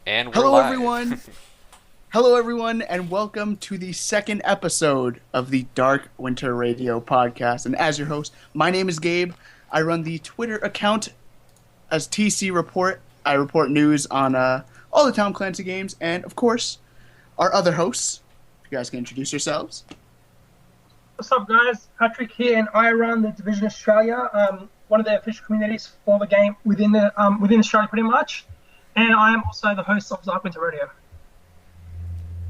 And we're Hello, live. everyone. Hello, everyone, and welcome to the second episode of the Dark Winter Radio podcast. And as your host, my name is Gabe. I run the Twitter account as TC Report. I report news on all the Tom Clancy games, and of course, our other hosts. If you guys can introduce yourselves. What's up, guys? Patrick here, and I run the Division Australia, one of the official communities for the game within Australia, pretty much. And I am also the host of Dark Winter Radio.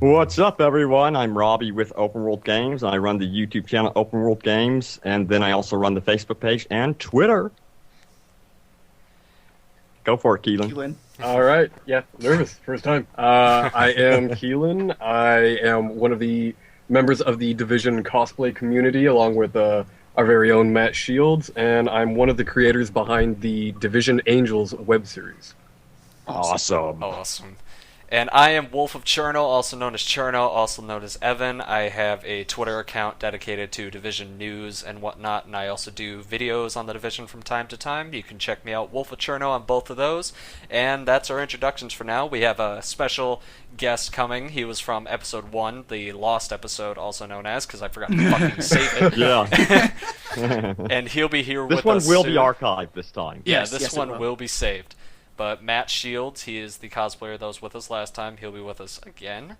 What's up, everyone? I'm Robbie with Open World Games. I run the YouTube channel Open World Games, and then I also run the Facebook page and Twitter. Go for it, Keelan. Keelan. All right. Yeah, nervous. First time. I am Keelan. I am one of the members of the Division cosplay community, along with our very own Matt Shields, and I'm one of the creators behind the Division Angels web series. Awesome. And I am Wolf of Cherno, also known as Cherno, also known as Evan. I have a Twitter account dedicated to Division news and whatnot, and I also do videos on the Division from time to time. You can check me out, Wolf of Cherno, on both of those. And that's our introductions for now. We have a special guest coming. He was from episode 1, the Lost episode, also known as, because I forgot to fucking save it. Yeah. And he'll be here with us This one will soon. be archived this time. Yeah, Yes, this yes, it one will. will be saved. But Matt Shields, he is the cosplayer that was with us last time. He'll be with us again.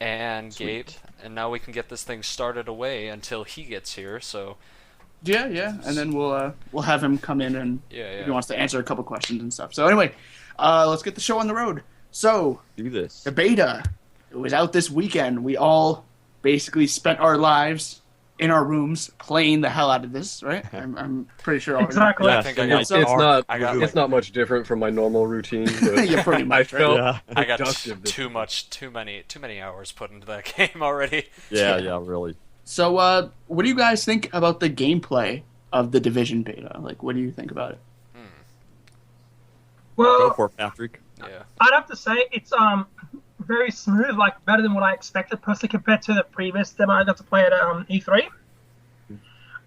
And Sweet. Gabe, and now we can get this thing started away until he gets here. So Yeah, and then we'll have him come in and yeah. if he wants to answer a couple questions and stuff. So anyway, let's get the show on the road. So Do this. the beta, it was out this weekend. We all basically spent our lives in our rooms playing the hell out of this, right? I'm pretty sure. All Exactly. I think I got, It's not. I got It's not much different from my normal routine. But Yeah, pretty much, I felt right? I got productive this too many hours put into that game already. Yeah, really. So, what do you guys think about the gameplay of the Division beta? Like, what do you think about it? Go Well, for it, Patrick. Yeah. I'd have to say it's very smooth, like better than what I expected, personally, compared to the previous demo I got to play at E3.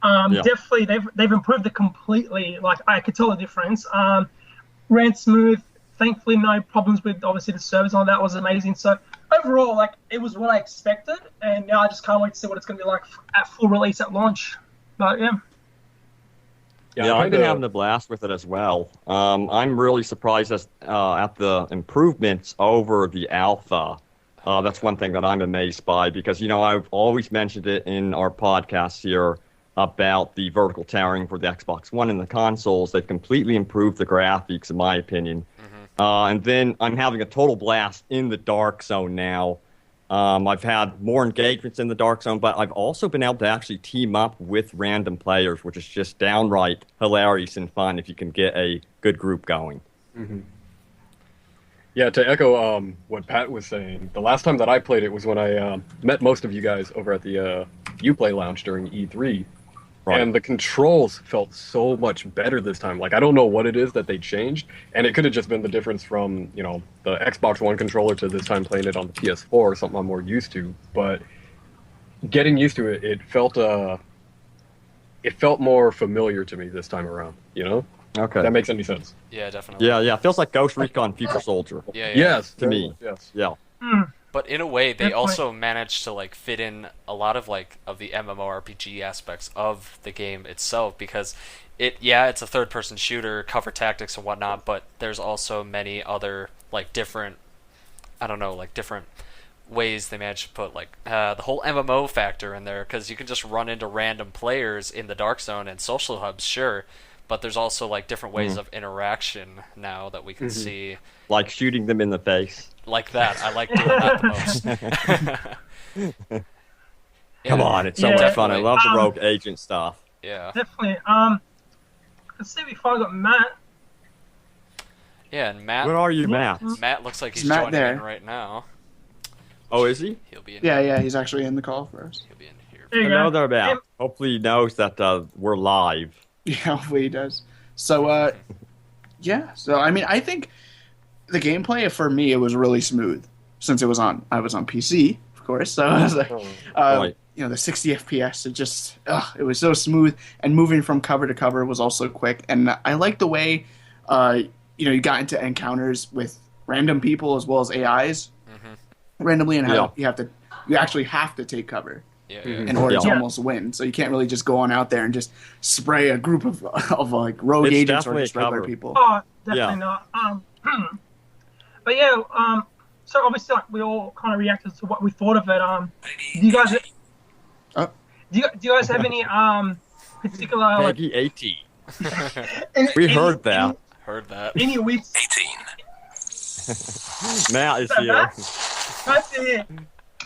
Yeah. Definitely, they've improved it completely. Like, I could tell the difference. Ran smooth. Thankfully, no problems with obviously the servers and all that was amazing. So overall, like, it was what I expected, and now I just can't wait to see what it's going to be like at full release at launch. But yeah. Yeah, I've been having a blast with it as well. I'm really surprised at the improvements over the alpha. That's one thing that I'm amazed by because, I've always mentioned it in our podcast here about the vertical towering for the Xbox One and the consoles. They've completely improved the graphics, in my opinion. And then I'm having a total blast in the Dark Zone now. I've had more engagements in the Dark Zone, but I've also been able to actually team up with random players, which is just downright hilarious and fun if you can get a good group going. Yeah, to echo what Pat was saying, the last time that I played it was when I met most of you guys over at the Uplay Lounge during E3. Right. And the controls felt so much better this time. Like, I don't know what it is that they changed, and it could have just been the difference from, the Xbox One controller to this time playing it on the PS4, something I'm more used to. But getting used to it, it felt more familiar to me this time around, Okay. If that makes any sense. Yeah, definitely. Yeah, it feels like Ghost Recon Future Soldier. Yeah. Yes. To me. Yes. Yeah. But in a way, they Good point. also managed to like fit in a lot of of the MMORPG aspects of the game itself because it's a third-person shooter, cover tactics and whatnot, but there's also many other different ways they managed to put the whole MMO factor in there because you can just run into random players in the Dark Zone and social hubs, sure, but there's also different ways of interaction now that we can see. Like shooting them in the face. Like that. I like doing that the most. Come on, it's so Yeah. much fun. I love the Um, rogue agent stuff. Yeah. Definitely. Let's see if I got Matt. Yeah, and Matt. Where are you, Matt? Matt looks like he's Is Matt joining there? in right now. Oh, is he? He'll be in. Yeah, he's actually in the call for us. He'll be in here. There you I know go. they're about. Hopefully he knows that we're live. Yeah, hopefully he does. So, so I mean, I think the gameplay for me it was really smooth since I was on PC, of course. So I was like, Right. the 60 FPS. It was so smooth, and moving from cover to cover was also quick. And I like the way, you got into encounters with random people as well as AIs randomly, and how you actually have to take cover in order to almost win. So you can't really just go on out there and just spray a group of like rogue agents or just regular people. Oh, definitely not. But yeah, so obviously like, we all kind of reacted to what we thought of it. Do you guys? Do you guys have any particular? Peggy 18. We heard that. Any weeks? 18. Matt is here. That's it.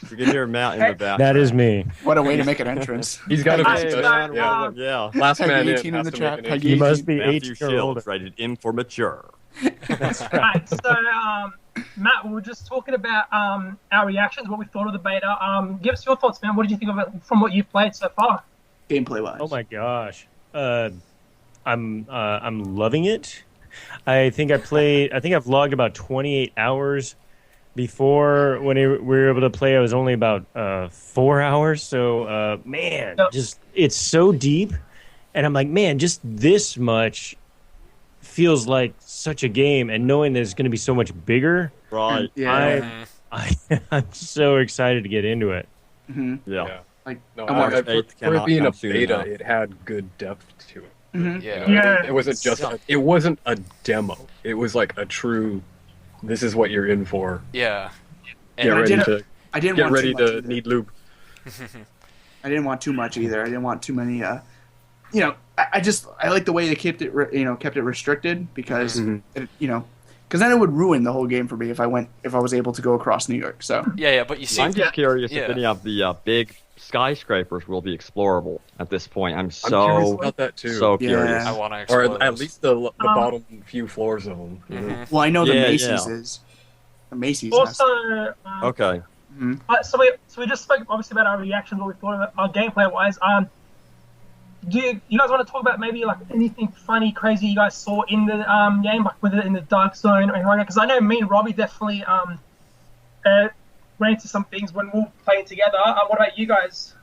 We can hear Matt in the back. That is me. What a way to make an entrance. He's got to Hey, be man, Yeah. last Peggy man 18 in has the to chat. make an Peggy You 18. must be Matthew 18 or older. Shields rated M for mature. Right, so Matt, we were just talking about our reactions, what we thought of the beta. Give us your thoughts, man. What did you think of it from what you've played so far? Gameplay wise. Oh my gosh, I'm loving it. I think I've logged about 28 hours. Before, when we were able to play, I was only about 4 hours. So, man, just it's so deep, and I'm like, man, just this much feels like such a game, and knowing that it's going to be so much bigger, Right. Yeah. I'm so excited to get into it. Yeah. Like, No, I watched- for it cannot being a come soon beta, enough. it had good depth to it. Yeah. Yeah. It wasn't just it wasn't a demo. It was like a true. This is what you're in for. Yeah. Get And ready didn't- to I didn't get want ready too much to either. need lube. I didn't want too much either. I didn't want too many. I like the way they kept it. Kept it restricted because because then it would ruin the whole game for me if I was able to go across New York. So yeah, but you see, I'm just curious yeah. if any of the big skyscrapers will be explorable at this point. I'm I'm curious so about that too. curious. I want to or explore at those. least the bottom few floors of them. you know? well, I know the Yeah, Macy's yeah. is. The Macy's. Also, Okay. so we just spoke obviously about our reactions, what we thought of it, our gameplay wise. Do you guys want to talk about maybe like anything funny, crazy you guys saw in the game, like whether in the Dark Zone or anything like that? Because I know me and Robbie definitely ran into some things when we were playing together. What about you guys?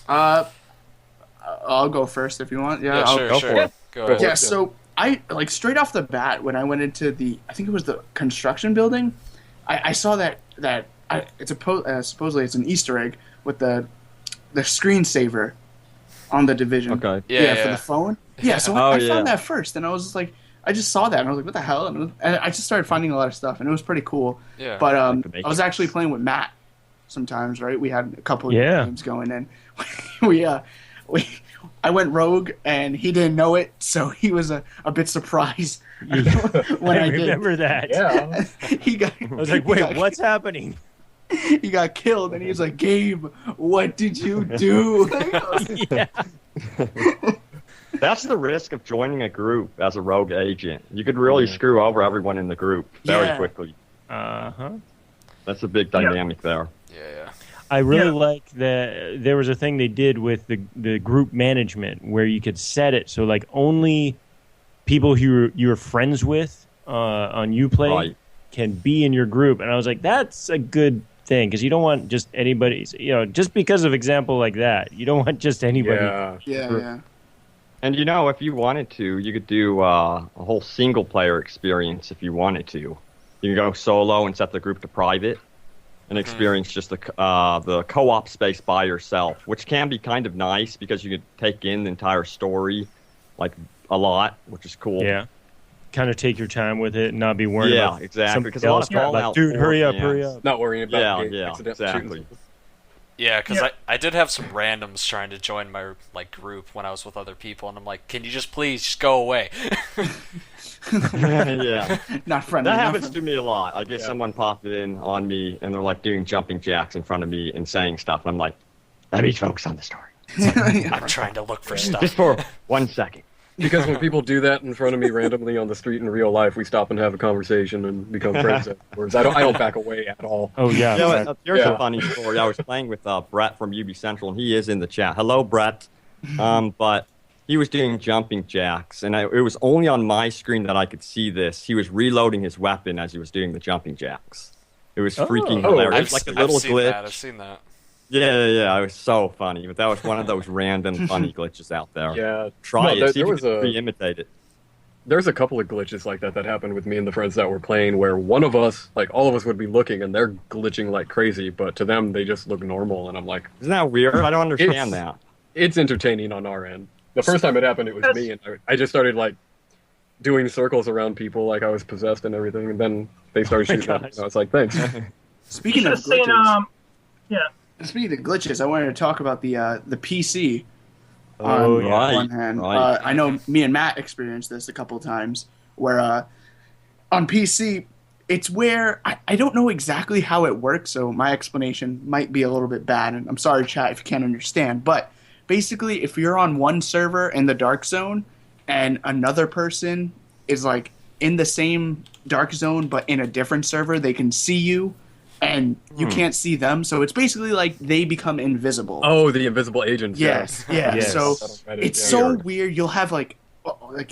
I'll go first if you want. Yeah, I'll sure, go sure. for it. Go ahead. Yeah, so I like straight off the bat when I went into I think it was the construction building, I saw that it's supposedly it's an Easter egg with the screensaver on the Division. Okay. Yeah, for yeah. the phone. Yeah, so Oh, I yeah. found that first, and I was just like, I just saw that, and I was like, what the hell? And I just started finding a lot of stuff, and it was pretty cool. Yeah. But Like the I was Matrix. actually playing with Matt sometimes, right? We had a couple of Yeah. games going, and I went rogue, and he didn't know it, so he was a bit surprised when I did. remember that. Yeah. He got. I was like, wait, what's happening? He got killed, and he was like, "Gabe, what did you do?" Yeah. That's the risk of joining a group as a rogue agent. You could really screw over everyone in the group very Yeah. quickly. Uh-huh. That's a big dynamic there. Yeah. I really Yeah. like that there was a thing they did with the group management where you could set it so like only people who you're friends with on Uplay Right. can be in your group. And I was like, that's a good thing because you don't want just anybody's, just because of example like that, you don't want just anybody. Yeah. Yeah. And if you wanted to, you could do a whole single player experience if you wanted to. You can go solo and set the group to private and experience just the co-op space by yourself, which can be kind of nice because you could take in the entire story like a lot, which is cool. Yeah. Kind of take your time with it and not be worried Yeah, about exactly, somebody because a lot else of being like, Fallout dude, 4 hurry up, fans- hurry up. Not worrying about Yeah, accidentally exactly. shooting Yeah, because Yeah. I did have some randoms trying to join my group when I was with other people, and I'm like, can you just please just go away? Yeah. Not friendly. That not happens to me a lot. I get someone popping in on me, and they're like doing jumping jacks in front of me and saying stuff, and I'm like, let me focus on the story. friendly. I'm trying to look for stuff. Just for 1 second. Because when people do that in front of me randomly on the street in real life, we stop and have a conversation and become friends afterwards. I don't back away at all. Oh, yeah. You know exactly. what, here's Yeah. a funny story. I was playing with Brett from UB Central, and he is in the chat. Hello, Brett. But he was doing jumping jacks, and it was only on my screen that I could see this. He was reloading his weapon as he was doing the jumping jacks. It was freaking hilarious. Like a little I've seen glitch. that. I've seen that. Yeah, it was so funny. But that was one of those random funny glitches out there. Yeah. Try No, it. there- See if there you was can a- re-imitate it. there's a couple of glitches like that happened with me and the friends that were playing, where one of us, like all of us, would be looking and they're glitching like crazy, but to them they just look normal, and I'm like, Isn't that weird? I don't understand that. it's entertaining on our end. The first time it happened, it was me, and I just started like doing circles around people like I was possessed and everything, and then they started shooting at me. And I was like, thanks. Speaking You of should have seen, glitches, yeah. speaking of glitches, I wanted to talk about the PC. Oh, On yeah. one hand, right. I know me and Matt experienced this a couple times, where on PC, it's where I don't know exactly how it works, so my explanation might be a little bit bad, and I'm sorry, chat, if you can't understand, but basically, if you're on one server in the Dark Zone, and another person is like in the same Dark Zone, but in a different server, they can see you, and you can't see them, so it's basically like they become invisible. Oh, the invisible agents. Yes, yeah. Yes. So Reddit, it's yeah. so weird. You'll have like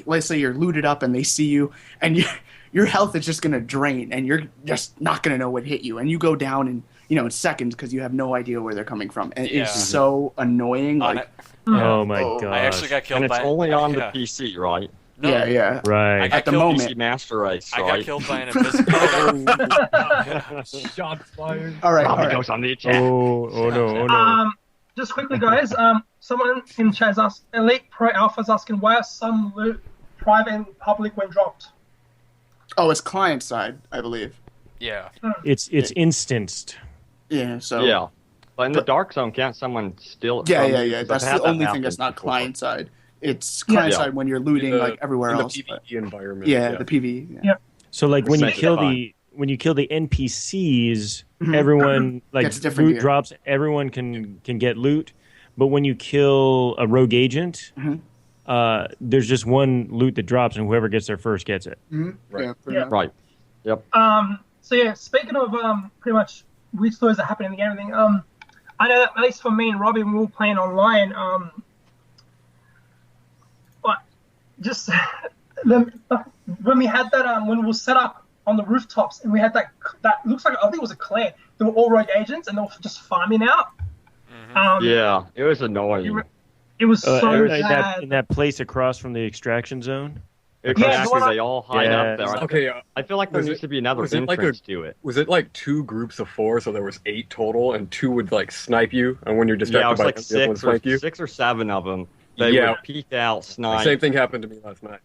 let's say you're looted up and they see you, and your health is just gonna drain, and you're just not gonna know what hit you, and you go down in seconds because you have no idea where they're coming from, and Yeah. it's so annoying. On Like, it. Oh my Oh, god. I actually got killed And it's by only on yeah. the PC, right? No, yeah. Right. I got At the killed- moment. PC Master Race, I got right? killed by an invisible. Shots fired. All right, all Robin right. goes on the attack. Oh no, oh no. Just quickly, guys. Someone in chat has asked, Elite Pro Alpha's asking, why are some loot private and public when dropped? Oh, it's client side, I believe. Yeah. It's instanced. Yeah. So Yeah. But in the Dark Zone, can't someone steal it yeah, from yeah, you? yeah. I've That's had the that only thing happen that's not before. client side. It's client Yeah. side when you're looting like everywhere in the else. but- PvE environment. yeah, the PV. Yeah. So like when you Makes it kill fun. the NPCs, Mhm. everyone like Gets different loot gear. drops. Everyone can get loot, but when you kill a rogue agent, Mhm. there's just one loot that drops, and whoever gets there first gets it. Mhm. Right. Yeah, pretty Yeah. much. Right. Yep. So yeah, speaking of pretty much weird stories that happen in the game and everything, I know that at least for me and Robbie, when we were playing online, but just when we had that when we were set up on the rooftops and we had that looks like, I think it was a clan. They were all rogue agents and they were just farming out. Yeah, it was annoying. It was so in bad. that place across from the extraction zone. Exactly, they all hide Yeah. up there. Okay, I feel like there was needs it- to be another was it like entrance to it. was it like 2 groups of 4, so there was 8 total, and 2 would like snipe you, and when you're Yeah, it distracted was by like them, the other ones flank you? 6 or 7 of them. They Yeah. would peek out, The snipe. same thing happened to me last night.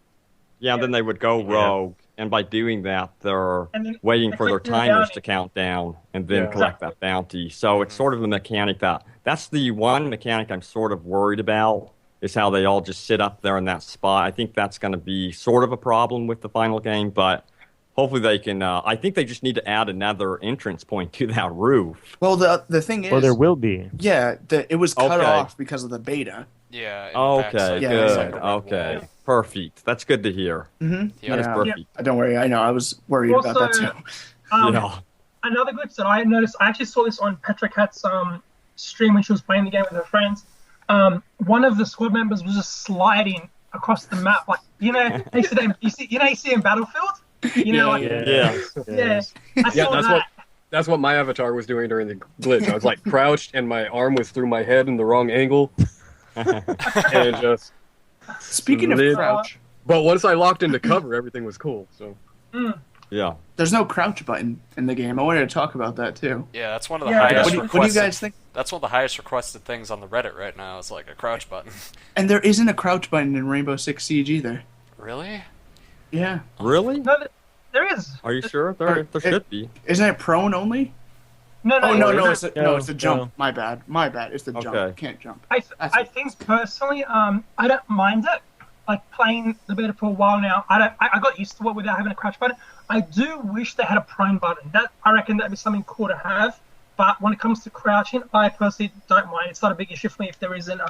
Yeah, and then they would go rogue, and by doing that, they're And then waiting they for their click through the timers bounty. to count down and then Yeah. collect that bounty. So it's sort of a mechanic that's the one mechanic I'm sort of worried about, is how they all just sit up there in that spot. I think that's going to be sort of a problem with the final game, but hopefully they can. I think they just need to add another entrance point to that roof. Well, the thing is, Well, there will be. yeah, it was cut Okay. off because of the beta. Yeah. in the Okay, backside, Yeah, good. backside of the red Okay, wall. perfect. That's good to hear. Mm-hmm. Yeah. That is perfect. Don't worry, I know. I was worried about that Also, too. Yeah. Another glitch that I noticed, I actually saw this on Petra Cat's stream when she was playing the game with her friends. One of the squad members was just sliding across the map, like you see in Battlefield. You know, like, Yeah. yeah. I Yeah, saw that. that's what my avatar was doing during the glitch. I was like crouched, and my arm was through my head in the wrong angle, and just. Speaking of Lit- crouch, But once I locked into cover, everything was cool. So Yeah. there's no crouch button in the game. I wanted to talk about that too. Yeah, that's one of the Yeah, highest What do you requested. guys think? That's one of the highest requested things on the Reddit right now. Is like a crouch button. And there isn't a crouch button in Rainbow Six Siege either. Really? Yeah, Really? No, there is. Are you sure? There should be. isn't it prone only? No, Oh no, no. it's a jump. No. My bad. It's the jump. Okay. Can't jump. I think personally, I don't mind it. Like playing the beta for a while now, I got used to it without having a crouch button. I do wish they had a prone button. That I reckon that'd be something cool to have. But when it comes to crouching, I personally don't mind. It's not a big issue for me if there isn't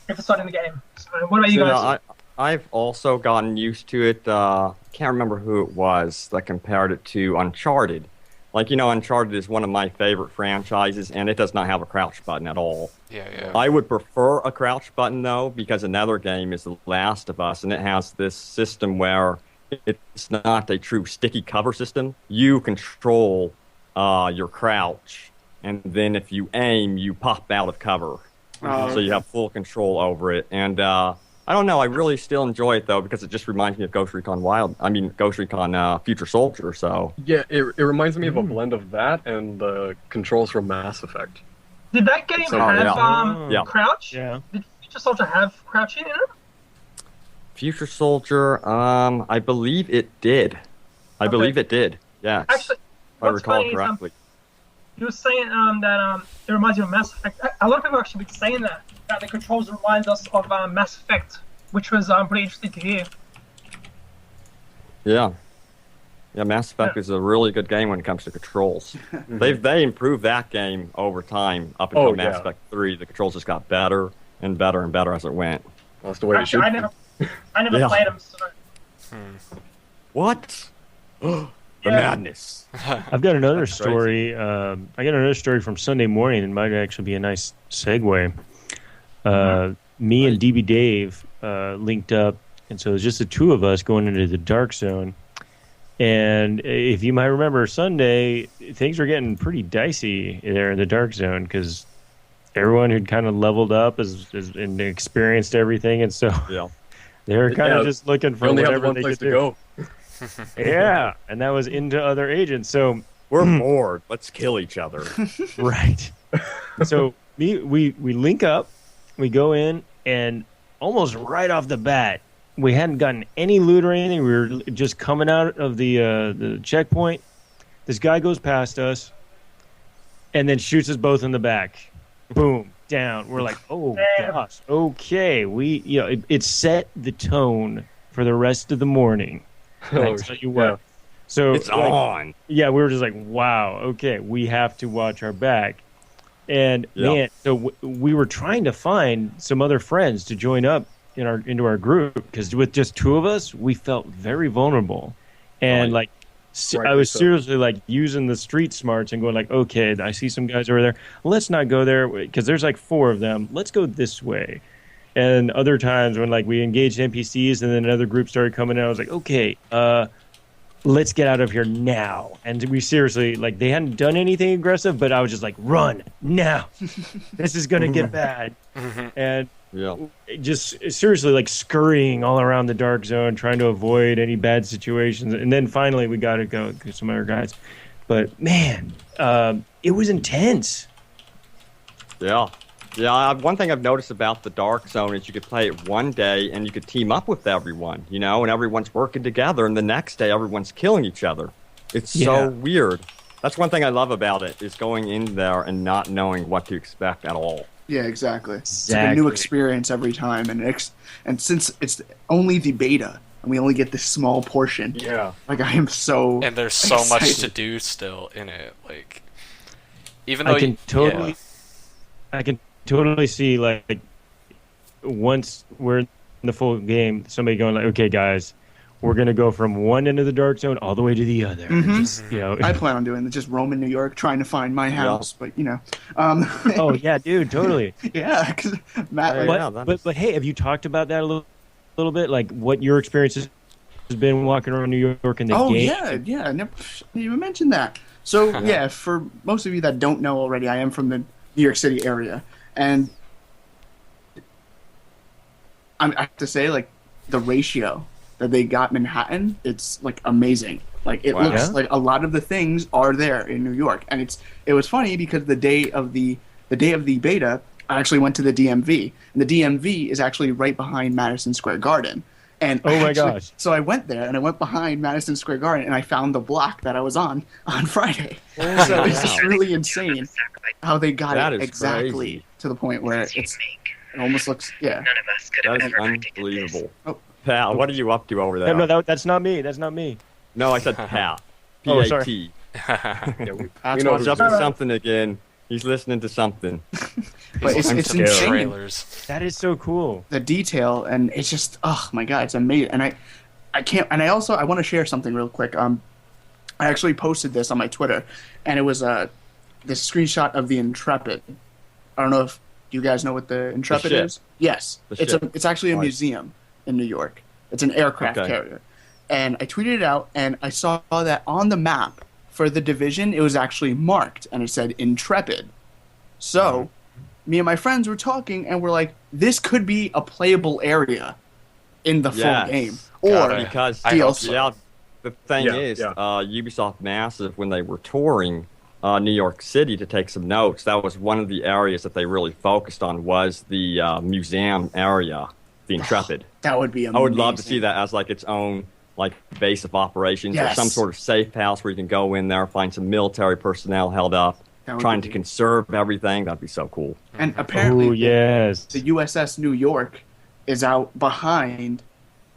if it's not in the game. So what about you guys? I've also gotten used to it. Can't remember who it was that compared it to Uncharted. Like, Uncharted is one of my favorite franchises, and it does not have a crouch button at all. Yeah. I would prefer a crouch button, though, because another game is The Last of Us, and it has this system where it's not a true sticky cover system. You control your crouch, and then if you aim, you pop out of cover. Oh, So you have full control over it. And I don't know. I really still enjoy it though because it just reminds me of Ghost Recon Ghost Recon Future Soldier. So Yeah, it reminds me of a blend of that and the controls from Mass Effect. Did that game have Yeah. crouch? Yeah. Did Future Soldier have crouching in it? Future Soldier, I believe it did. I believe it did. Yes. Actually, if I what's recall funny is, correctly. you were saying that it reminds you of Mass Effect. A lot of people actually been saying that the controls reminds us of Mass Effect, which was pretty interesting to hear. Yeah. Yeah, Mass Effect is a really good game when it comes to controls. They improved that game over time up until Mass Effect 3. The controls just got better and better and better as it went. That's the way it should Actually, be. I never played them, so What? The Yeah. madness. I've got another That's crazy. story. I got another story from Sunday morning. It might actually be a nice segue. Me and DB Dave linked up, and so it was just the two of us going into the dark zone. And if you might remember, Sunday things were getting pretty dicey there in the dark zone because everyone had kind of leveled up and experienced everything, and so Yeah. they were kind Yeah, of just looking for We only have whatever one they place could to do. go. Yeah, and that was into other agents. So We're bored. Let's kill each other. right. So we link up, we go in, and almost right off the bat, we hadn't gotten any loot or anything. We were just coming out of the checkpoint. This guy goes past us, and then shoots us both in the back. Boom, down. We're like, oh gosh, okay. It set the tone for the rest of the morning. I tell you what. yeah. So It's on. yeah, we were just like, wow, okay, we have to watch our back. And Yeah. man, so we were trying to find some other friends to join up into our group because with just two of us, we felt very vulnerable. And Right. I was so. seriously like using the street smarts and going like, okay, I see some guys over there. Let's not go there because there's like 4 of them. Let's go this way. And other times when like we engaged NPCs and then another group started coming in, I was like, okay, let's get out of here now. And we seriously, like, they hadn't done anything aggressive, but I was just like, run now. This is going to get bad. And Yeah. just seriously, like, scurrying all around the dark zone, trying to avoid any bad situations. And then finally we got to go get some other guys. But man, it was intense. Yeah. Yeah, one thing I've noticed about the Dark Zone is you could play it one day and you could team up with everyone, and everyone's working together, and the next day everyone's killing each other. It's so weird. That's one thing I love about it, is going in there and not knowing what to expect at all. Yeah, exactly. It's like a new experience every time, and since it's only the beta and we only get this small portion, Yeah. like I am so And there's so much excited. to do still in it. Like, even though I can totally see, like, once we're in the full game, somebody going like, okay, guys, we're going to go from one end of the dark zone all the way to the other. Mhm. Just, I plan on doing just roaming New York, trying to find my house, but oh, yeah, dude, totally. yeah, because Matt, like, Yeah, But hey, have you talked about that a little bit? Like, what your experience has been walking around New York in the game? yeah, I never even mentioned that. So yeah, for most of you that don't know already, I am from the New York City area, and I have to say, like, the ratio that they got Manhattan, it's like amazing. Like, it Wow. looks Yeah? like a lot of the things are there in New York, and it was funny because the day of the beta, I actually went to the DMV, and the DMV is actually right behind Madison Square Garden. And Oh my gosh. So I went there, and I went behind Madison Square Garden, and I found the block that I was on Friday. So it's just really insane how they got That it is exactly crazy. to the point where it almost looks, yeah. None of us could have That is ever predicted this. unbelievable. Oh. Pal, what are you up to over there? No, that's not me. That's not me. No, I said Pat. Oh, P-A-T. sorry. Yeah, we That's know what's He's who's up to something again. He's listening to something. But it's Listen to the insane. trailers. That is so cool. The detail, and it's just, oh my god, it's amazing. And I can't, and I want to share something real quick. I actually posted this on my Twitter, and it was this screenshot of the Intrepid. I don't know if you guys know what the Intrepid ship. is. Yes, The it's ship. it's actually a Right. museum in New York. It's an aircraft Okay. carrier, and I tweeted it out, and I saw that on the map for the division, it was actually marked, and it said Intrepid. So, me and my friends were talking, and we're like, this could be a playable area in the full game, Got or it. Because DLC. yeah, the thing Yeah, is, yeah. Ubisoft Massive, when they were touring New York City to take some notes, that was one of the areas that they really focused on was the museum area, the Intrepid. That would be amazing. I would love to see that as like its own like base of operations or some Yes. sort of safe house where you can go in there, find some military personnel held up, That would trying be- to conserve everything. That'd be so cool. And apparently, Oh yes. the USS New York is out behind,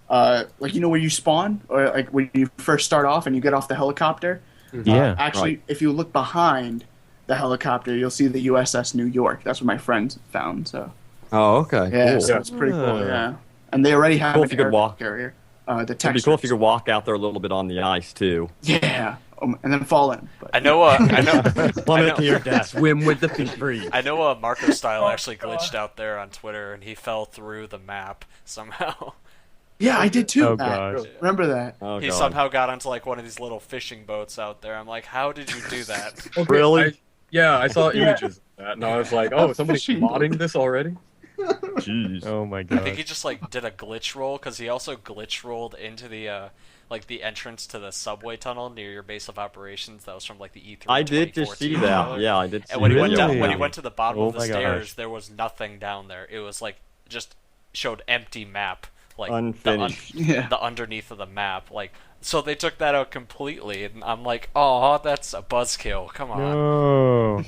like where you spawn, or like when you first start off and you get off the helicopter. Yeah. Actually, Right. if you look behind the helicopter, you'll see the USS New York. That's what my friends found. So Oh, okay. yeah, Cool. so it's pretty cool. Ah. Yeah, and they already have Cool an if you could aircraft walk. carrier. The It'd be text. cool if you could walk out there a little bit on the ice too. Yeah, and then fall in. But, I know. I know. Plummet to your death. Swim with the fish breathe. I know. Marco Style Oh, actually God. glitched out there on Twitter, and he fell through the map somehow. Yeah, I did too. Oh Matt. gosh. Remember that? Oh, He God. somehow got onto like one of these little fishing boats out there. I'm like, how did you do that? Okay, Really? I saw Yeah. images of that, and I was like, oh, somebody's fishing modding this already? Jeez. Oh my I think god. he just like did a glitch roll because he also glitch rolled into the like the entrance to the subway tunnel near your base of operations. That was from like the E3. I did just see 2014 that. trailer. Yeah, I did see And when he went that. down, Really? when he went to the bottom Oh of the my gosh. stairs, there was nothing down there. It was like just showed empty map, like Unfinished. Yeah. the underneath of the map. Like so they took that out completely, and I'm like, oh, that's a buzzkill. Come on. No.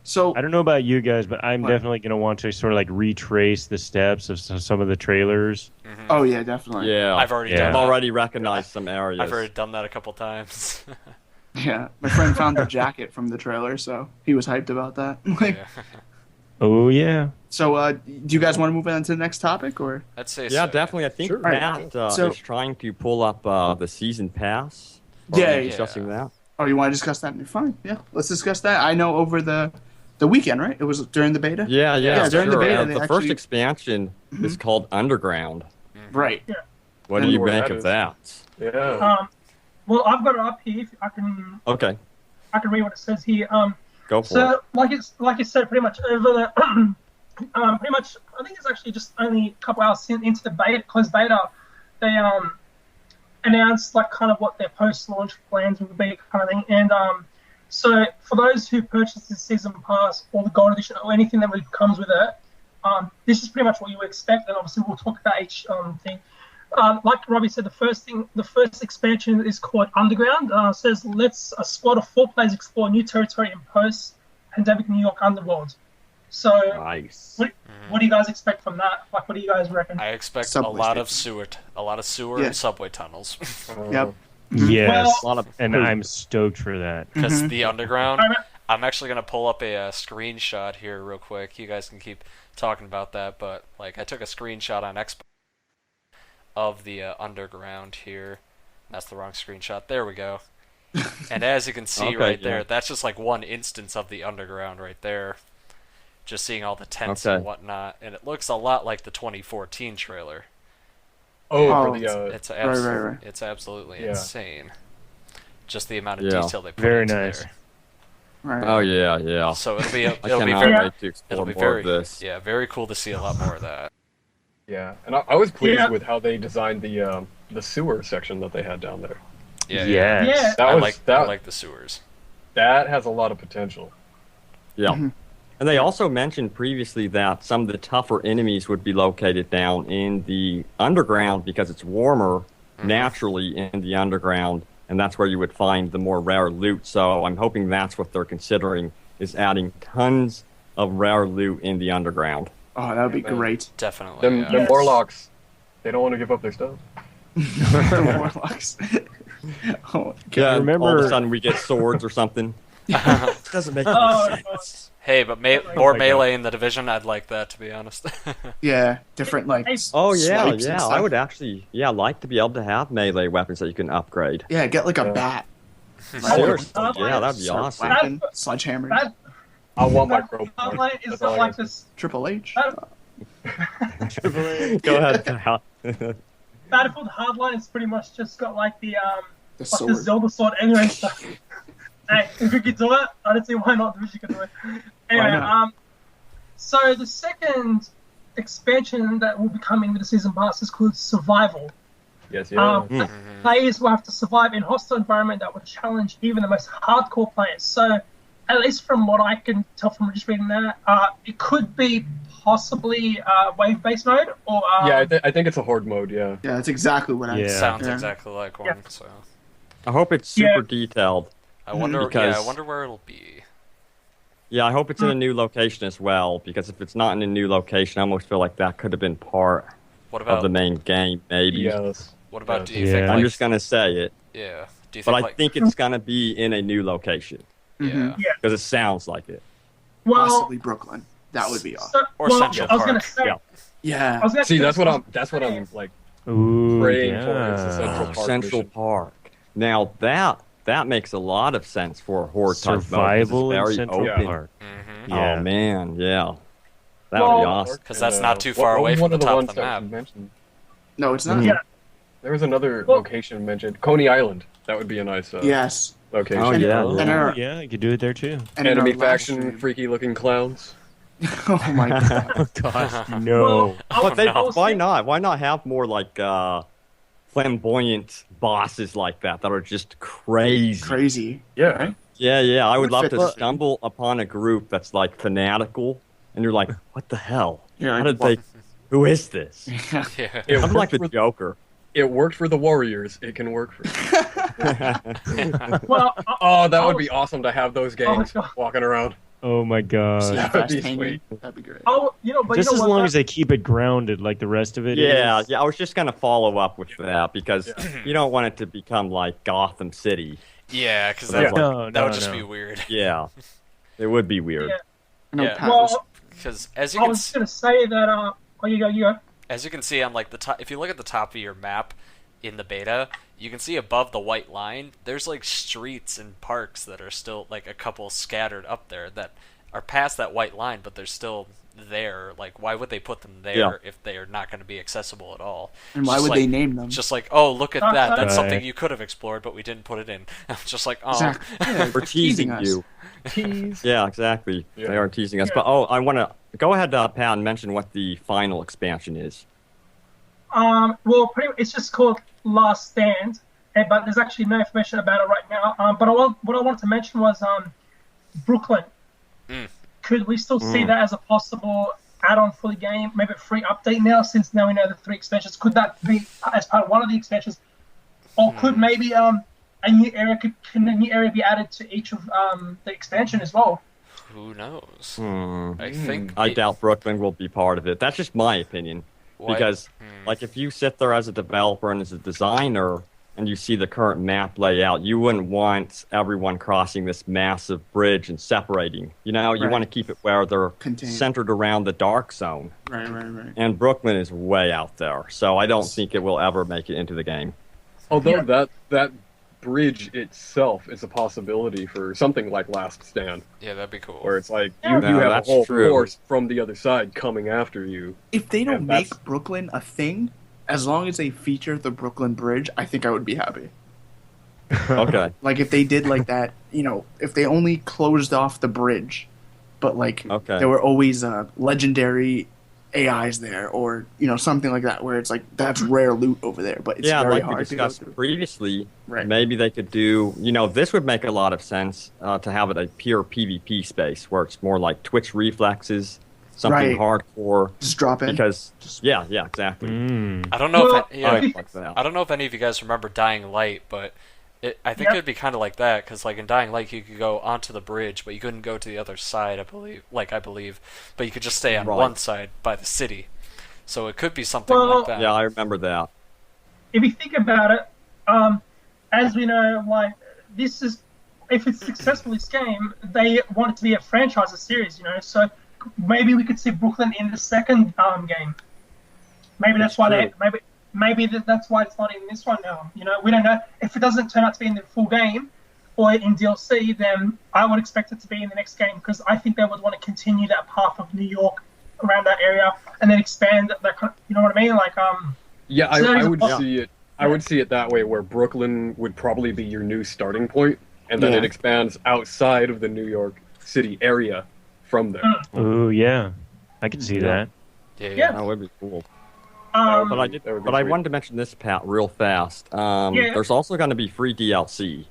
So I don't know about you guys, but I'm What? definitely going to want to sort of like retrace the steps of some of the trailers. oh yeah, definitely. Yeah. I've already Yeah. done I've that. already recognized some areas. I've already done that a couple times. Yeah, my friend found the jacket from the trailer, so he was hyped about that. Like, Yeah. Oh yeah. so do you guys want to move on to the next topic, or? I'd say Yeah, so. definitely. I think Sure. Matt So- is trying to pull up the season pass. Are Yeah, we yeah. discussing that? Oh, you want to discuss that? Fine. Yeah, let's discuss that. I know over the weekend, right? It was during the beta. Yeah, Yeah, during the sure. beta, Uh, they the first actually- expansion is called Underground. Right. What do And you where make that of is. that? Yeah. Well, I've got it up here. If I can read what it says here. Go for it. So, like you said, pretty much over the, pretty much, I think it's actually just only a couple hours into the beta, closed beta, they announced like kind of what their post-launch plans would be, kind of thing. And so, for those who purchase the season pass or the gold edition or anything that really comes with it, this is pretty much what you would expect. And obviously, we'll talk about each thing. Like Robbie said, the first expansion is called Underground. Says let's a squad of 4 players explore new territory in post-pandemic New York underworld. So, Nice. what do you guys expect from that? Like, what do you guys reckon? I expect Subway a lot of station. sewer Yeah. and subway tunnels. Yep. Yes. A lot of And I'm stoked for that. Because the underground, Alright. I'm actually gonna pull up a screenshot here real quick. You guys can keep talking about that, but like I took a screenshot on Xbox of the underground here. That's the wrong screenshot. There we go. And as you can see Okay, right yeah. there, that's just like one instance of the underground right there. Just seeing all the tents Okay. and whatnot, and it looks a lot like the 2014 trailer. Oh, Oh, for the It's right. it's absolutely Yeah. insane. Just the amount of Yeah. detail they put Very into nice. there. Right. Oh yeah, yeah. So it'll be I it'll be cannot very wait to explore it'll be more very of this. yeah very cool to see a lot more of that. yeah, and I was pleased Yeah. with how they designed the sewer section that they had down there. Yeah, Yes. Yeah. That I was like that I like the sewers. that has a lot of potential. Yeah. Mhm. And they also mentioned previously that some of the tougher enemies would be located down in the underground because it's warmer naturally in the underground, and that's where you would find the more rare loot. So I'm hoping that's what they're considering, is adding tons of rare loot in the underground. Oh, that would be Yeah, man. great. Definitely. Them, yeah. them Yes. warlocks, they don't want to give up their stuff. The warlocks. Oh, Yeah, and all of remember- a sudden we get swords or something. Doesn't make Oh, any sense. Hey, but more my God. melee in the division, I'd like that to be honest. yeah, different like. Oh yeah, swipes and yeah. stuff. I would actually, like to be able to have melee weapons that you can upgrade. Yeah, get like a Yeah. bat. Seriously, Oh, yeah, that'd be Sword awesome. weapon, sledgehammer. That I want my crow. Hardline is That's all got I like got. this. Triple H. Go ahead, pal. Battlefield Hardline is pretty much just got like the The like the sword. Zelda sword anyway. So, hey, if you could do it, I don't see why not. If you could do it. Anyway, not? so the second expansion that will be coming with the season pass is called Survival. Yes, yeah. Players will have to survive in a hostile environment that will challenge even the most hardcore players. So, at least from what I can tell from just reading that, it could be possibly wave-based mode, or I think it's a horde mode. Yeah. Yeah, that's exactly what I. Sounds exactly like one. So I hope it's super detailed. I wonder. Because, I wonder where it'll be. Yeah, I hope it's in a new location as well. Because if it's not in a new location, I almost feel like that could have been part of the main game, maybe. Yes. What about? Do you think? I'm just gonna say it. Yeah. Do you think? But I think it's gonna be in a new location. Yeah. Because it sounds like it. Well, Possibly Brooklyn. That would be awesome. Or Central I was Park. gonna say. Yeah. See, that's what I'm like praying for. Is the Central Park. Now that makes a lot of sense for a horde type Survival mode. in It's very Central open. Park. Mm-hmm. Yeah. Oh man, yeah. That would be awesome. Because that's not too far away from the top of the map. No, it's not. Yeah. There was another location mentioned, Coney Island. That would be a nice Yes. location. Oh yeah. Oh, yeah, you could do it there too. And in Enemy our last faction, stream- freaky-looking clowns. Oh my god. Gosh, no. But why not? Why not have more like flamboyant bosses like that are just crazy? Crazy. Yeah. Right? Yeah. I would love fit to the- stumble upon a group that's like fanatical, and you're like, what the hell? Yeah, How did they? Who is this? Yeah. Yeah. It I'm like worked the for- Joker. It worked for the Warriors. It can work for. Well, Oh, that would be awesome to have those gangs God. walking around. Oh my god. Yeah, That'd be fast hanging. sweet. That'd be great. Just as long as they keep it grounded like the rest of it Yeah, is. I was just gonna follow up with that because you don't want it to become like Gotham City. Yeah, because Yeah. that would just be weird. Yeah, it would be weird. Yeah. No, Yeah. Pat was- Well, Because as you I can was going to say that. You go. as you can see on like the top, if you look at the top of your map in the beta, you can see above the white line, there's like streets and parks that are still like a couple scattered up there that are past that white line, but they're still there. Like, why would they put them there if they are not going to be accessible at all? And why would they name them? Just like, oh, look at that. That's Right. something you could have explored, but we didn't put it in. Just like, oh. Exactly. Yeah, We're teasing us. you. Tease. Yeah, exactly. Yeah. They are teasing us. But I want to go ahead, Pat, and mention what the final expansion is. Well, it's just called Last Stand, but there's actually no information about it right now. But what I wanted to mention was Brooklyn. Could we still see that as a possible add-on for the game, maybe a free update now, since now we know the 3 expansions? Could that be as part of one of the expansions, or could maybe a new area can a new area be added to each of the expansion as well? Who knows? Hmm. I think I doubt Brooklyn will be part of it. That's just my opinion. Why- Because, like, if you sit there as a developer and as a designer and you see the current map layout, you wouldn't want everyone crossing this massive bridge and separating. You know, you Right. want to keep it where they're Contained. centered around the dark zone. Right. And Brooklyn is way out there, so I don't think it will ever make it into the game. Although that bridge itself is a possibility for something like Last Stand, yeah, that'd be cool. where it's like you Yeah. have a that's whole true. force from the other side coming after you. If they don't And make that's- Brooklyn a thing, as long as they feature the Brooklyn Bridge, I think I would be happy. Okay. Like if they did like that, if they only closed off the bridge, but like Okay. there were always legendary AIs there, or something like that, where it's like that's rare loot over there, but it's Yeah, very like we hard to go discussed through. previously, Right. maybe they could do, this would make a lot of sense to have it a pure PvP space where it's more like Twitch reflexes, something Right. hardcore. Just drop in. Because, yeah, exactly. I don't know Well, Like that. I don't know if any of you guys remember Dying Light, but I think it'd be kind of like that, because like in Dying Light you could go onto the bridge, but you couldn't go to the other side. I believe, but you could just stay on Right. one side by the city. So it could be something Well, like that. Yeah, I remember that. If you think about it, as we know, like this is, if it's successful, this game, they want it to be a franchise, a series, So maybe we could see Brooklyn in the second game. Maybe that's why true. that's why it's not in this one now. We don't know if it doesn't turn out to be in the full game or in DLC. Then I would expect it to be in the next game, because I think they would want to continue that path of New York around that area and then expand that. You know what I mean? Like Yeah, So I there's would a- see it. I would see it that way, where Brooklyn would probably be your new starting point, and then Yeah. it expands outside of the New York City area from there. Oh yeah, I can see that. Yeah. That would be cool. Um, But I wanted to mention this, Pat, real fast. Yeah. There's also going to be free DLC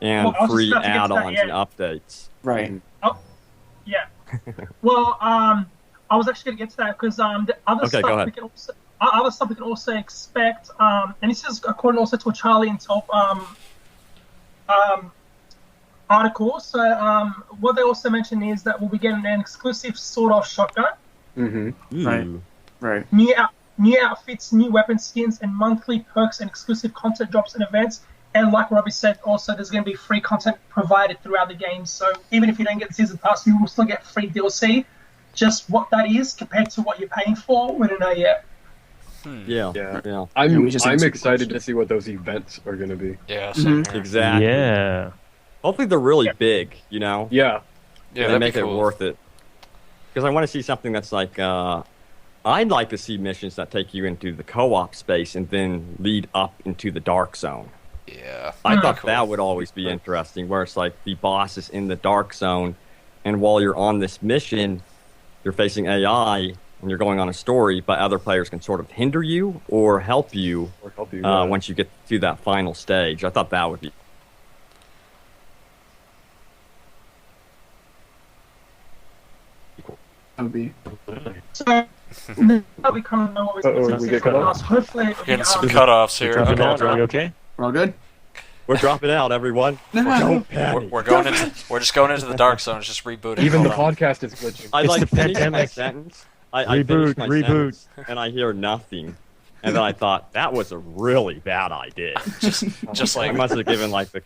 and Well, I was just free about to get to that, add-ons yeah. and updates. Right. Yeah. Well, I was actually going to get to that because the other Okay, go stuff ahead. we can also expect, and this is according also to a Charlie and Top article. So what they also mentioned is that we'll be getting an exclusive sawed-off shotgun, Mm-hmm. Right. Ooh. Right. new outfits, new weapon skins, and monthly perks and exclusive content drops and events. And like Robbie said, also there's going to be free content provided throughout the game. So even if you don't get the season pass, you will still get free DLC. Just what that is compared to what you're paying for, we don't know yet. Yeah. Yeah. Yeah, we just I'm answered the excited question. to see what those events are going to be. Yeah, same here. Exactly. Yeah. Hopefully they're really big, you know? Yeah. Yeah, They that'd make be it cool. worth it. Because I want to see something that's like, I'd like to see missions that take you into the co-op space and then lead up into the dark zone. Yeah. I thought Cool. that would always be interesting, where it's like the boss is in the dark zone, and while you're on this mission, you're facing AI and you're going on a story, but other players can sort of hinder you or help you Or help you. once you get to that final stage. I thought that would be. That would be. So now we kind of know what we're Uh-oh, we get cut off? Hopefully, it'll be, Getting some cutoffs here. Dropping Okay. out. Are we okay? We're all good? We're dropping out, everyone. No. Don't panic. We're going into. We're just going into the dark zone. It's just rebooting. Even the Hold on. podcast is glitching. I It's like the finished my pandemic. sentence. I finished my Reboot. sentence, and I hear nothing. And then I thought, that was a really bad idea. Just I like must have given like the.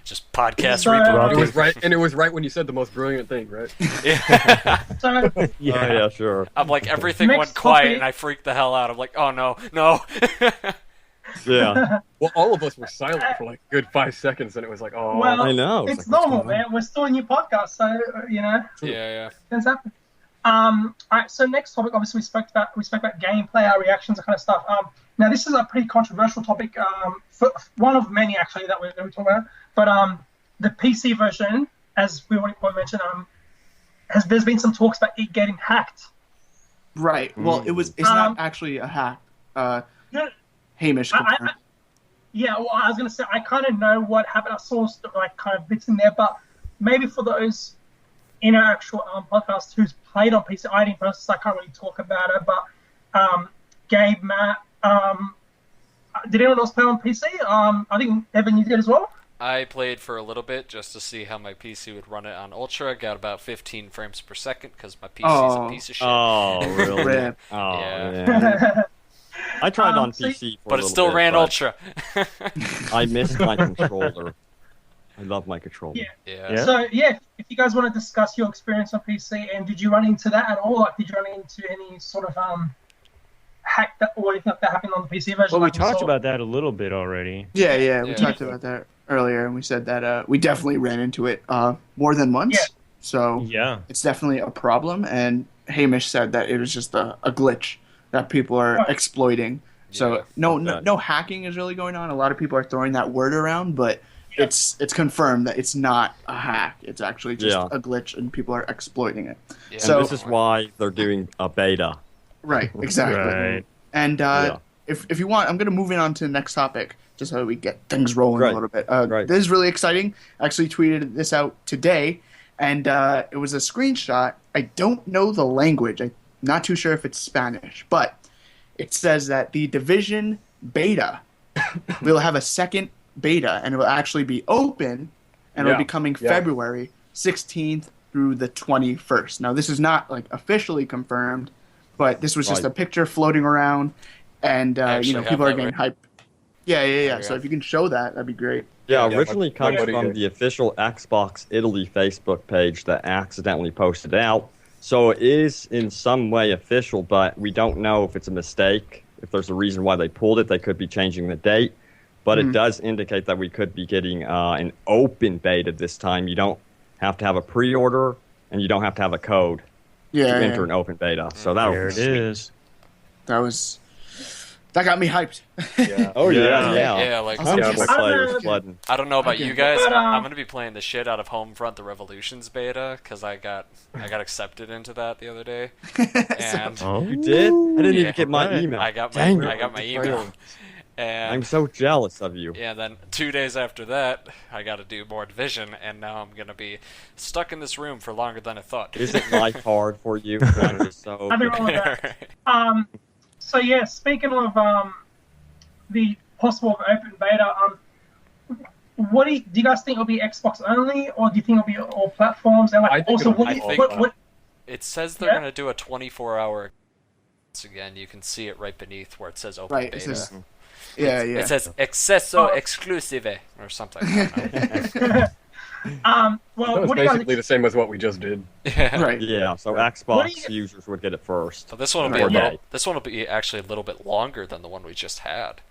just podcast So, reboot. It was right, and it was right when you said the most brilliant thing, right? Yeah. so Oh, yeah, sure. I'm like everything Next went quiet topic. and I freaked the hell out. I'm like, oh no. Yeah. Well, all of us were silent for like a good 5 seconds, and it was like, oh. well, I know. it's like, what's normal, going on? man. We're still a new podcast, so Yeah. things happen. All right. So next topic, obviously, we spoke about gameplay, our reactions, that kind of stuff. Now this is a pretty controversial topic. For one of many actually that we're talking about. But the PC version, as we already mentioned, there's been some talks about it getting hacked. Right. Well, it's not actually a hack. No, Hamish confirmed. Yeah, well, I was gonna say I kind of know what happened. I saw like kind of bits in there, but maybe for those in our actual podcast who's played on PC, I didn't personally, so I can't really talk about it. But Gabe, Matt, did anyone else play on PC? I think Evan, you did as well. I played for a little bit just to see how my PC would run it on Ultra. Got about 15 frames per second because my PC's a piece of shit. Oh, really? Rip. Oh, Yeah. man. I tried on so- PC for But a it little still bit, ran but Ultra. I missed my controller. I love my controller. Yeah. Yeah. So yeah, if you guys want to discuss your experience on PC and did you run into that at all? Like, did you run into any sort of hack that or anything like that happened on the PC version? Well, we like talked saw? about that a little bit already. Yeah, we Yeah. talked about that earlier, and we said that we definitely ran into it more than once. Yeah. So Yeah. it's definitely a problem, and Hamish said that it was just a glitch that people are Right. exploiting. So Yeah. no hacking is really going on. A lot of people are throwing that word around, but it's confirmed that it's not a hack. It's actually just Yeah. a glitch, and people are exploiting it. Yeah. So- This is why they're doing a beta. Right, exactly. Right. And Yeah. if you want, I'm going to move in on to the next topic, just so we get things rolling Right. a little bit. Right. This is really exciting. I actually tweeted this out today, and it was a screenshot. I don't know the language. I'm not too sure if it's Spanish, but it says that the Division beta will have a second beta, and it will actually be open, and it'll be coming Yeah. February 16th through the 21st. Now, this is not like officially confirmed, but this was just Right. a picture floating around, and actually have people are that, getting right? hyped. Yeah. There you So go. if you can show that, that'd be great. Yeah, Yeah, originally my comes buddy from did. the official Xbox Italy Facebook page that accidentally posted out. So it is in some way official, but we don't know if it's a mistake. If there's a reason why they pulled it, they could be changing the date. But it does indicate that we could be getting an open beta this time. You don't have to have a pre-order, and you don't have to have a code to Yeah, enter an open beta. So that There it is. that was That got me hyped. Yeah. Oh Yeah. Yeah, like Tons of Yeah, players flooding. I don't know about Okay. you guys. But, I'm gonna be playing the shit out of Homefront: The Revolutions beta because I got accepted into that the other day, and Oh, You did? I didn't Yeah. even get my email. I got Dang my it. email. And I'm so jealous of you. yeah, then 2 days after that, I got to do more Division, and now I'm gonna be stuck in this room for longer than I thought. Isn't life hard for you? I'm just so I've been rolling that. So yeah, speaking of the possible open beta, what do you guys think will be Xbox only, or do you think it'll be all platforms? And I like think also, it'll what, be do all you- what It says they're Yeah. gonna do a 24-hour. Once again, you can see it right beneath where it says open Right, it beta. says- Yeah, yeah. It says Accesso Oh. Exclusive or something. I don't know. well, That was what do you basically guys? the same as what we just did. Yeah. Right. Yeah, so What Xbox do you- users would get it first. So this one will be Or little, day. this one will be actually a little bit longer than the one we just had.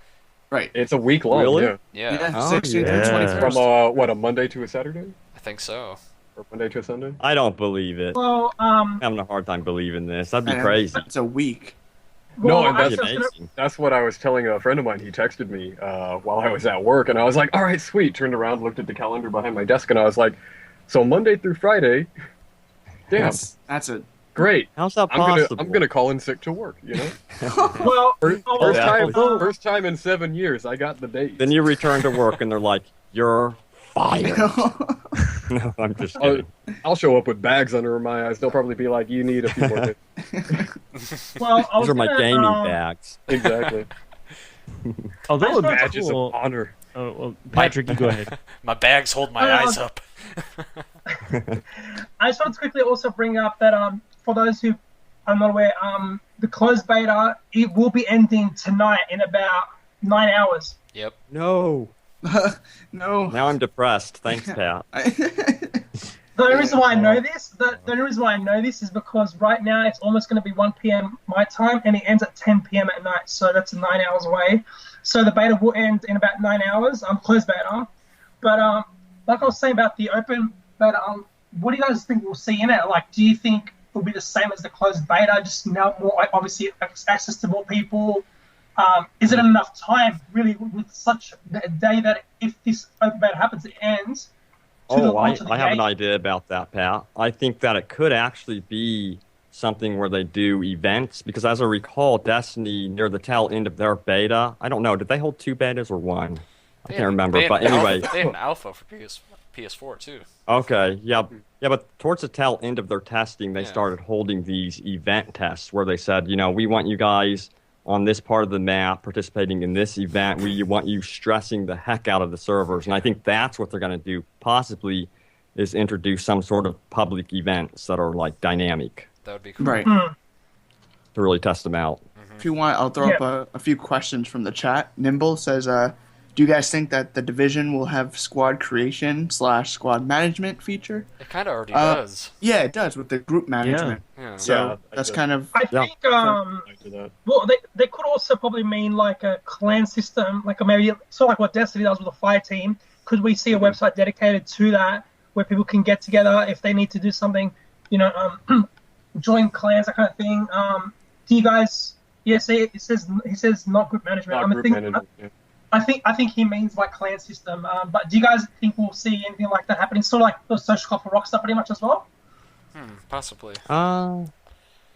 Right. It's a week long. Really? Yeah. Yeah, Yeah, Oh, 16th yeah. through From 21st. a Monday to a Saturday, I think so. or Monday to a Sunday. I don't believe it. Well, I'm having a hard time believing this. That'd be And crazy. It's a week. well, No, and I that's was gonna- amazing. That's what I was telling a friend of mine. He texted me while I was at work, and I was like, "All right, sweet." Turned around, looked at the calendar behind my desk, and I was like, "So Monday through Friday, damn, That's a great. How's that I'm possible? gonna call in sick to work. You know, well, first, oh, first yeah. time, Oh. first time in 7 years, I got the date. Then you return to work and they're like, "You're fired." No, I'm just kidding. I'll show up with bags under my eyes. They'll probably be like, "You need a few more days." well, I was These are my gonna, gaming bags. Exactly. although I it's Badges cool. of honor. Oh, well, Patrick, you go ahead. My bags hold my eyes up. I just wanted to quickly also bring up that for those who are not aware, the closed beta it will be ending tonight in about 9 hours. Yep. No. no. Now I'm depressed. Thanks, Pat. The only reason why I know this, the only reason why I know this is because right now it's almost going to be 1 p.m. my time, and it ends at 10 p.m. at night, so that's 9 hours away. So the beta will end in about 9 hours. Closed beta, but like I was saying about the open beta, what do you guys think we'll see in it? Like, do you think it'll be the same as the closed beta, just now more obviously access to more people? Is it enough time really with such a day that if this open beta happens, it ends? Oh, I onto the have an gate? idea about that, Pat. I think that it could actually be something where they do events, because as I recall, Destiny, near the tail end of their beta, I don't know, did they hold 2 betas or 1? I can't remember, They had but an anyway. alpha, they had an alpha for PS4 too. Okay, yeah, but towards the tail end of their testing, they Yeah. started holding these event tests where they said, we want you guys on this part of the map participating in this event. We want you stressing the heck out of the servers, and I think that's what they're going to do, possibly, is introduce some sort of public events that are like dynamic That would be cool. Right. to really test them out. If you want, I'll throw up a few questions from the chat. Nimble says, do you guys think that the Division will have squad creation / squad management feature? It kind of already does. Yeah, it does with the group management. Yeah. So Yeah, that's I kind of I Yeah. think I do that. well, they could also probably mean like a clan system, like maybe sort of like what Destiny does with a fire team. Could we see a website dedicated to that where people can get together if they need to do something, join clans, that kind of thing? Do you guys? Yeah, see, he says not group management. Not I'm group thinking, management, yeah. I think he means like clan system. But do you guys think we'll see anything like that happening? Sort of like the social club for Rockstar, pretty much as well. Possibly.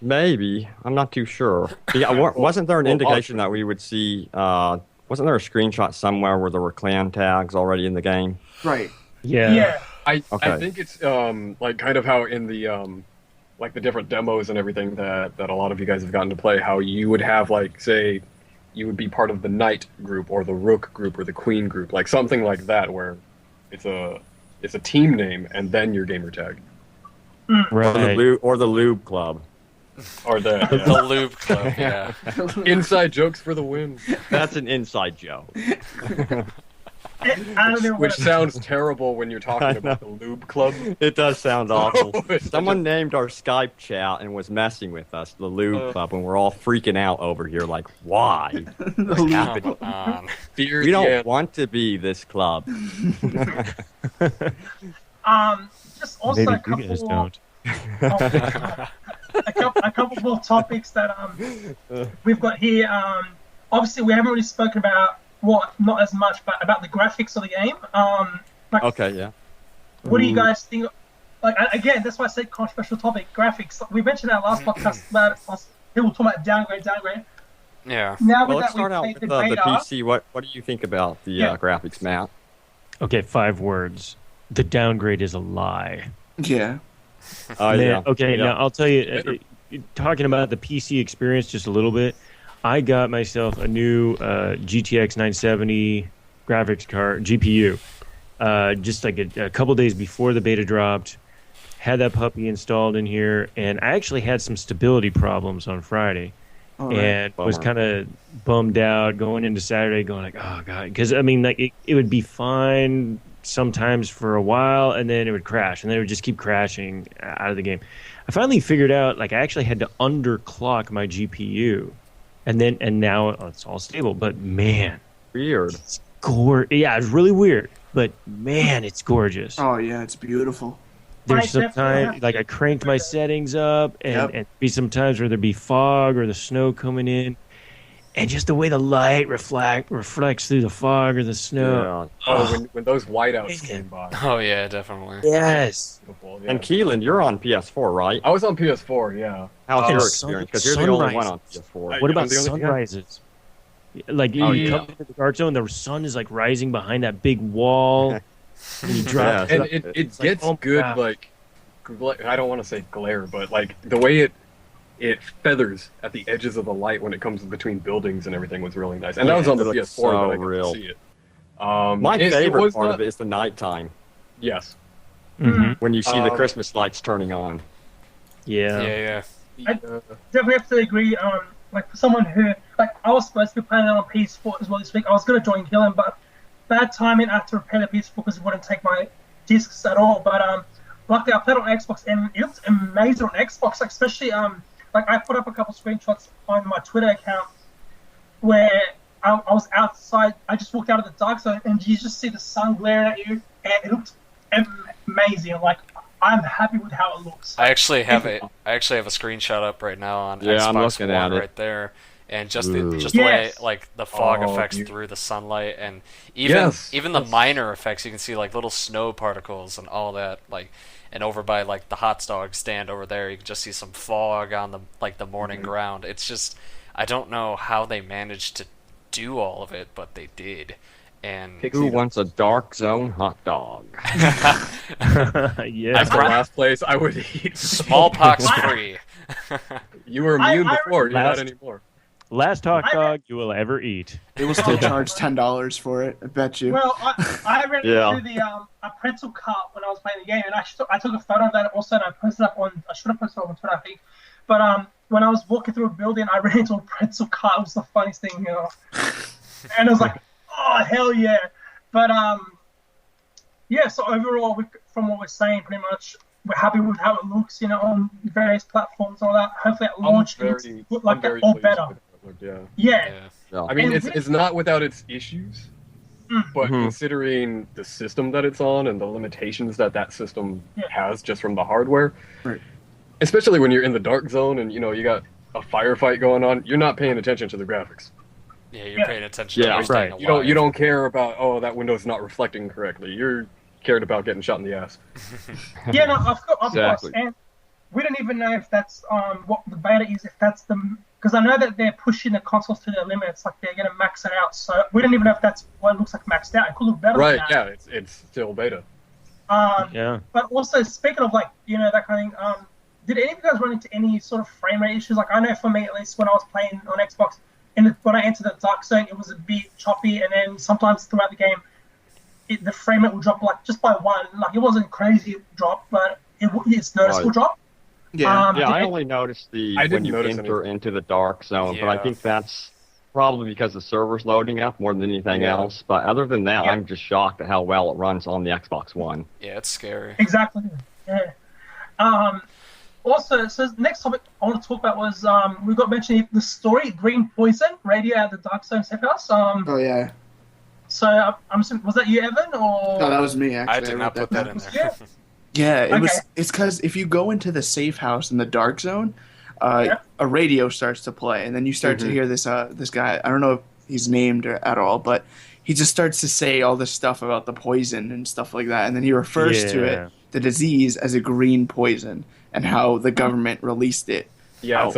Maybe. I'm not too sure. Yeah, wasn't there an indication that we would see, wasn't there a screenshot somewhere where there were clan tags already in the game? right. Yeah. I Okay. think it's like kind of how in the like the different demos and everything that a lot of you guys have gotten to play, how you would have like, say, you would be part of the knight group or the rook group or the queen group, like something like that, where it's a team name and then your gamer tag Right. Or the lube club. or the The Lube Club, yeah. inside jokes for the win, That's an inside joke. I don't know which what sounds terrible when you're talking about the lube club. It does sound awful. It's such Someone named our Skype chat and was messing with us, the Lube Club, and we're all freaking out over here, like, why? What's happening? Come on. Fear We don't the want to be this club. just also Maybe a you couple guys don't. a couple more topics that we've got here. obviously we haven't really spoken about not as much, but about the graphics of the game. Okay, yeah. What do you guys think? Like, again, that's why I said controversial topic, graphics. We mentioned in our last podcast about people talking about downgrade. Yeah. Now Well, with let's that, start out we've with played the beta. PC. What do you think about the graphics, Matt? Okay, 5 words. The downgrade is a lie. Yeah. Yeah. Okay, Yeah. now I'll tell you, talking about the PC experience just a little bit, I got myself a new GTX 970 graphics card, GPU, just like a couple days before the beta dropped. Had that puppy installed in here, and I actually had some stability problems on Friday. And was kind of bummed out going into Saturday, going like, oh god, because I mean, like it would be fine sometimes for a while, and then it would crash, and then it would just keep crashing out of the game. I finally figured out, like, I actually had to underclock my GPU, and now it's all stable. But man, Weird. it's yeah, it's really weird, but man, it's gorgeous. Oh yeah, it's beautiful. There's some time, like I cranked my settings up, and be some times where there'd be fog or the snow coming in, and just the way the light reflects through the fog or the snow. Yeah. Oh, when those whiteouts came by. Oh yeah, definitely. Yes. Beautiful, yeah. And Keelan, you're on PS4, right? I was on PS4, yeah. How's Oh, your sun- experience? Because you're the only one on sunrises. PS4. What I'm about the only- yeah. sunrises? Like Oh, you yeah. come into the dark zone, the sun is like rising behind that big wall, and you drop. Yeah. And it It's like, gets oh, good, wow. like, I don't want to say glare, but like the way it feathers at the edges of the light when it comes between buildings and everything was really nice. And that was on the it PS4 looks so that I got real. to see it. My favorite was part not- of it is the nighttime, Yes. Mhm. when you see the Um, Christmas lights turning on. Yeah. Yeah. Definitely have to agree. Like for someone who, like, I was supposed to be playing it on PS4 as well this week. I was going to join Gillen, but bad timing. I had to repair the PS4 because it wouldn't take my discs at all. But luckily I played on Xbox, and it looked amazing on Xbox. Like, especially like I put up a couple screenshots on my Twitter account where I was outside. I just walked out of the dark zone, and you just see the sun glaring at you, and it looked amazing. Like, I'm happy with how it looks. I actually have a screenshot up right now on Yeah, I'm Xbox looking One at it. right there, and just Ooh. the way Yes. like the fog Oh, affects you- through the sunlight, and even Yes. the minor effects, you can see like little snow particles and all that. Like, and over by like the hot dog stand over there, you can just see some fog on the morning ground. It's just, I don't know how they managed to do all of it, but they did. And Who wants a dark zone hot dog? yeah. That's the last place I would eat. smallpox free. You were immune I- before, you're not Last- anymore. Last hot dog you will ever eat. They will still charge $10 for it. I bet you. Well, I ran Yeah. into a pretzel cart when I was playing the game, and I took a photo of that also, and I posted up on. I should have posted it on Twitter, I think. But when I was walking through a building, I ran into a pretzel cart. It was the funniest thing, you know. And I was like, oh hell yeah! But yeah. So overall, from what we're saying, pretty much we're happy with how it looks, you know, on various platforms and all that. Hopefully, at launch, it's like that or better. Yeah. Yeah. Yeah. I mean, And it's not without its issues, but considering the system that it's on and the limitations that system has just from the hardware, Right. especially when you're in the dark zone and you got a firefight going on, you're not paying attention to the graphics. Yeah, you're paying attention Yeah, to everything right. You don't care about that window's not reflecting correctly. You're cared about getting shot in the ass. Yeah, no, of course. Exactly. And we don't even know if that's what the beta is, if that's because I know that they're pushing the consoles to their limits, like they're going to max it out. So we don't even know if that's what it looks like maxed out. It could look better Right? than that. Yeah, it's still beta. Yeah. But also, speaking of, like, that kind of thing, did any of you guys run into any sort of frame rate issues? Like, I know for me, at least, when I was playing on Xbox, when I entered the dark zone, it was a bit choppy, and then sometimes throughout the game, the frame rate would drop, like, just by one. Like, it wasn't crazy drop, but it's noticeable Right. drop. Yeah. Yeah, I only noticed I when didn't you notice enter into the dark zone, but I Yeah. think that's probably because the server's loading up more than anything Yeah. else. But other than that, Yeah. I'm just shocked at how well it runs on the Xbox One. Yeah, it's scary. Exactly. Yeah. Also, so the next topic I want to talk about was we got mentioned the story Green Poison, Radio at the Dark Zone Safe House. Oh yeah. So I'm assuming, was that you, Evan, or? No, that was me actually. I did not wrote put that in down. there. Yeah. Yeah, Okay. it's because if you go into the safe house in the dark zone, a radio starts to play, and then you start to hear this this guy. I don't know if he's named at all, but he just starts to say all this stuff about the poison and stuff like that, and then he refers to it, the disease, as a green poison, and how the government released it. Yeah, it's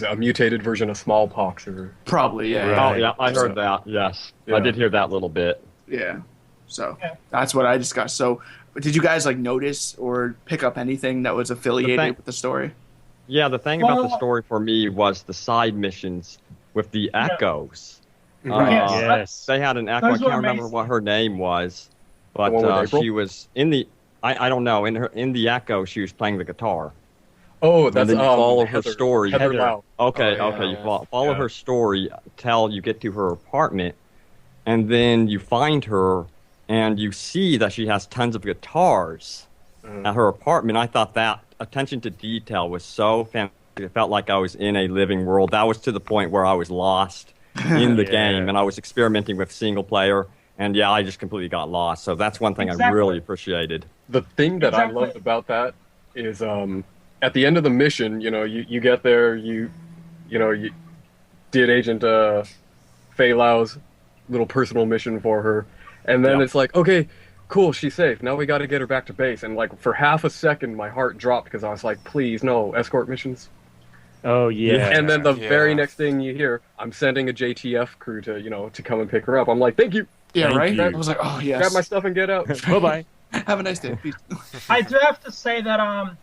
a mutated version of smallpox, or probably. Yeah. Oh yeah, I heard that. Yes, I did hear that little bit. Yeah. So that's what I discussed. So, did you guys notice or pick up anything that was affiliated with the story? Yeah, the thing about the story for me was the side missions with the echoes. Yes. They had an echo. I can't remember what her name was, but she was in the. I don't know. In the echo, she was playing the guitar. Oh, that's and then you follow her Heather. story. Heather Lau. Okay. You follow her story till you get to her apartment, and then you find her, and you see that she has tons of guitars at her apartment. I thought that attention to detail was so fantastic. It felt like I was in a living world. That was to the point where I was lost in the game, and I was experimenting with single player. And I just completely got lost. So that's one thing I really appreciated. The thing that I loved about that is at the end of the mission, you get there, you did Agent Fei Lau's little personal mission for her, and then it's like, okay, cool, she's safe. Now we got to get her back to base. And for half a second, my heart dropped because I was like, please, no escort missions. Oh yeah. And then the very next thing you hear, I'm sending a JTF crew to come and pick her up. I'm like, thank you. Yeah, Thank right. you. I was like, oh yes. Grab my stuff and get out. Bye bye. Have a nice day. Peace. I do have to say that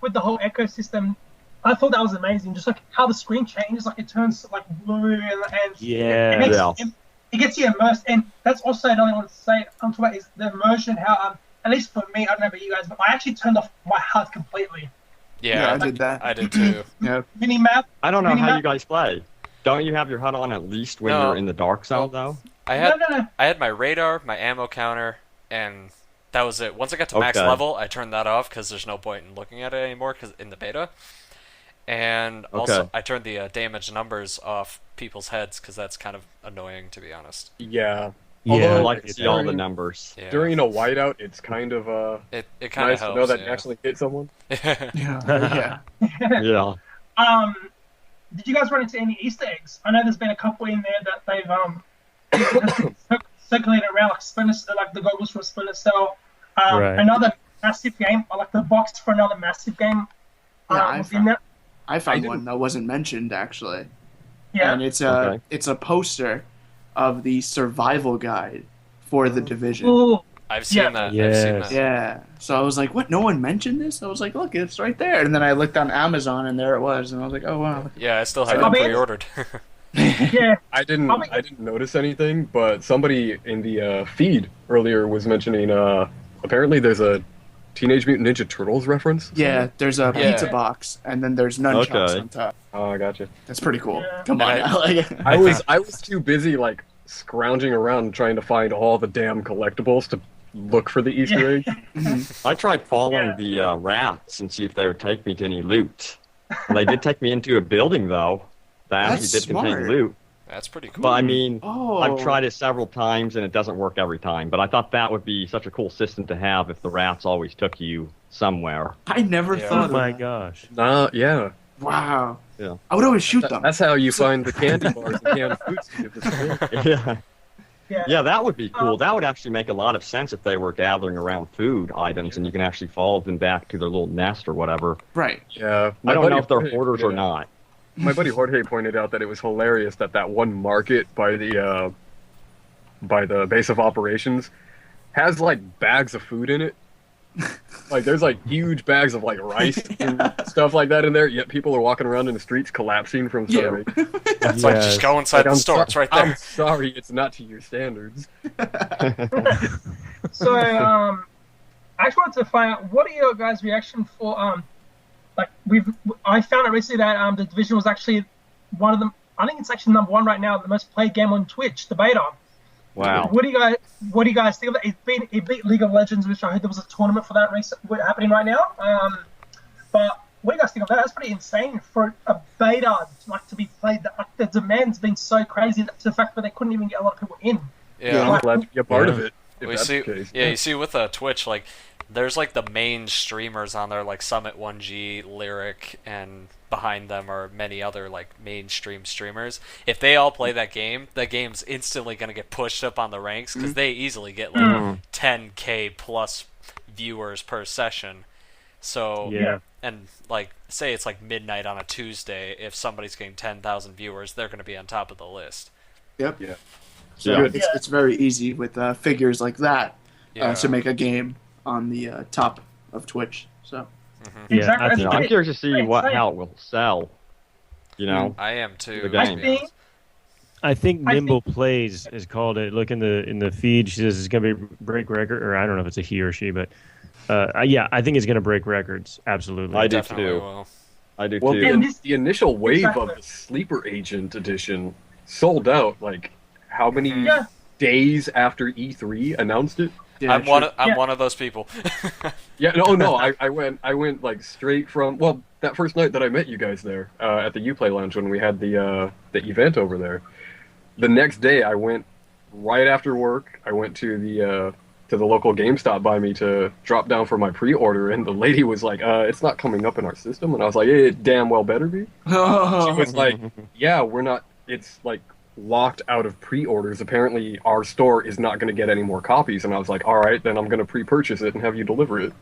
with the whole ecosystem, I thought that was amazing. Just how the screen changes, it turns blue and it gets you immersed. And that's also another thing I want to say. I'm talking about is the immersion. How at least for me, I don't know about you guys, but I actually turned off my HUD completely. Yeah, I did that. I did too. Yeah. Minimap. I don't know how you guys play. Don't you have your HUD on at least when you're in the dark zone, though? I had my radar, my ammo counter, and that was it. Once I got to max level, I turned that off because there's no point in looking at it anymore in the beta. And also, I turned the damage numbers off people's heads because that's kind of annoying, to be honest. Yeah. Although I like to see all the numbers. Yeah. During a whiteout, it's kind of it kind nice of helps, to know that you actually hit someone. Yeah. Did you guys run into any Easter eggs? I know there's been a couple in there that they've circulated around, the goggles from Splinter Cell. Another massive game, the box for another massive game. I found one that wasn't mentioned actually. Yeah. And it's a poster of the survival guide for the Division. Ooh. I've seen that. Yes. I've seen that. Yeah. So I was like, what? No one mentioned this? I was like, look, it's right there. And then I looked on Amazon and there it was. And I was like, oh, wow. Yeah, I still have it pre-ordered. Yeah. I didn't notice anything, but somebody in the feed earlier was mentioning apparently there's a Teenage Mutant Ninja Turtles reference. Yeah, there's a pizza box and then there's nunchucks on top. Oh, I gotcha. That's pretty cool. Yeah. Come on. I was too busy scrounging around trying to find all the damn collectibles to look for the Easter egg. I tried following the rats and see if they would take me to any loot. They did take me into a building though that actually did contain loot. That's pretty cool. But I mean, I've tried it several times and it doesn't work every time. But I thought that would be such a cool system to have if the rats always took you somewhere. I never thought of that. Oh my gosh. Yeah. Wow. Yeah. I would always shoot them. That's how you find the candy bars and canned foods to give this Yeah, that would be cool. That would actually make a lot of sense if they were gathering around food items and you can actually follow them back to their little nest or whatever. Right. Yeah. I don't know if they're hoarders or not. My buddy Jorge pointed out that it was hilarious that one market by the base of operations has bags of food in it. There's huge bags of rice and stuff like that in there, yet people are walking around in the streets collapsing from starvation. It's just go inside the store, it's right there. I'm sorry, it's not to your standards. So, I just wanted to find out, what are your guys' reaction for, I found out recently that the Division was actually one of them, I think it's actually number one right now, the most played game on Twitch, the beta. Wow. What do you guys think of that? It beat League of Legends, which I heard there was a tournament for that happening right now. But what do you guys think of that? That's pretty insane for a beta to be played. The demand's been so crazy to the fact that they couldn't even get a lot of people in. Yeah. I'm glad to be a part of it. You see with Twitch, there's the main streamers on there, like Summit1G, Lyric, and behind them are many other like mainstream streamers. If they all play that game, the game's instantly going to get pushed up on the ranks because they easily get like 10K plus viewers per session. So and like say it's like midnight on a Tuesday, if somebody's getting 10,000 viewers, they're going to be on top of the list. Yep. Yeah. So it's very easy with figures like that to make a game on the top of Twitch. So Exactly. I'm curious to see how it will sell. You know, I am too. I think Nimble Plays is called it. Look in the feed. She says it's gonna break record, or I don't know if it's a he or she, but I think it's gonna break records. Absolutely, I do too. I do too. Well, the initial wave of the Sleeper Agent edition sold out. Like how many days after E3 announced it? Yeah, I'm one of those people. No. I went like straight from that first night that I met you guys there at the Uplay Lounge when we had the event over there. The next day I went right after work. I went to the local GameStop by me to drop down for my pre-order, and the lady was like, "It's not coming up in our system," and I was like, "It damn well better be." She was like, "Yeah, we're not. It's like." Locked out of pre-orders. Apparently our store is not going to get any more copies, and I was like, all right, then I'm going to pre-purchase it and have you deliver it.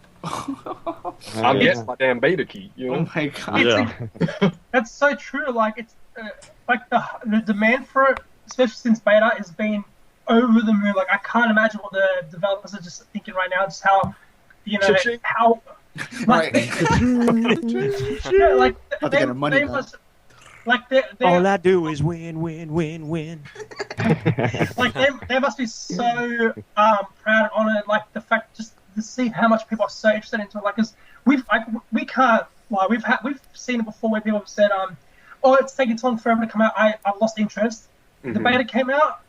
I'm getting my damn beta key, you know? Oh my god. That's so true. Like it's like the demand for it, especially since beta, has been over the moon. Like I can't imagine what the developers are just thinking right now, just how how right. like they must. Like all I do is win, win, win, win. Like they must be so proud and honored. Like the fact just to see how much people are so interested into it. Like, cause we can't lie. We've seen it before where people have said, "Oh, it's taking too long forever to come out. I've lost interest." The beta came out,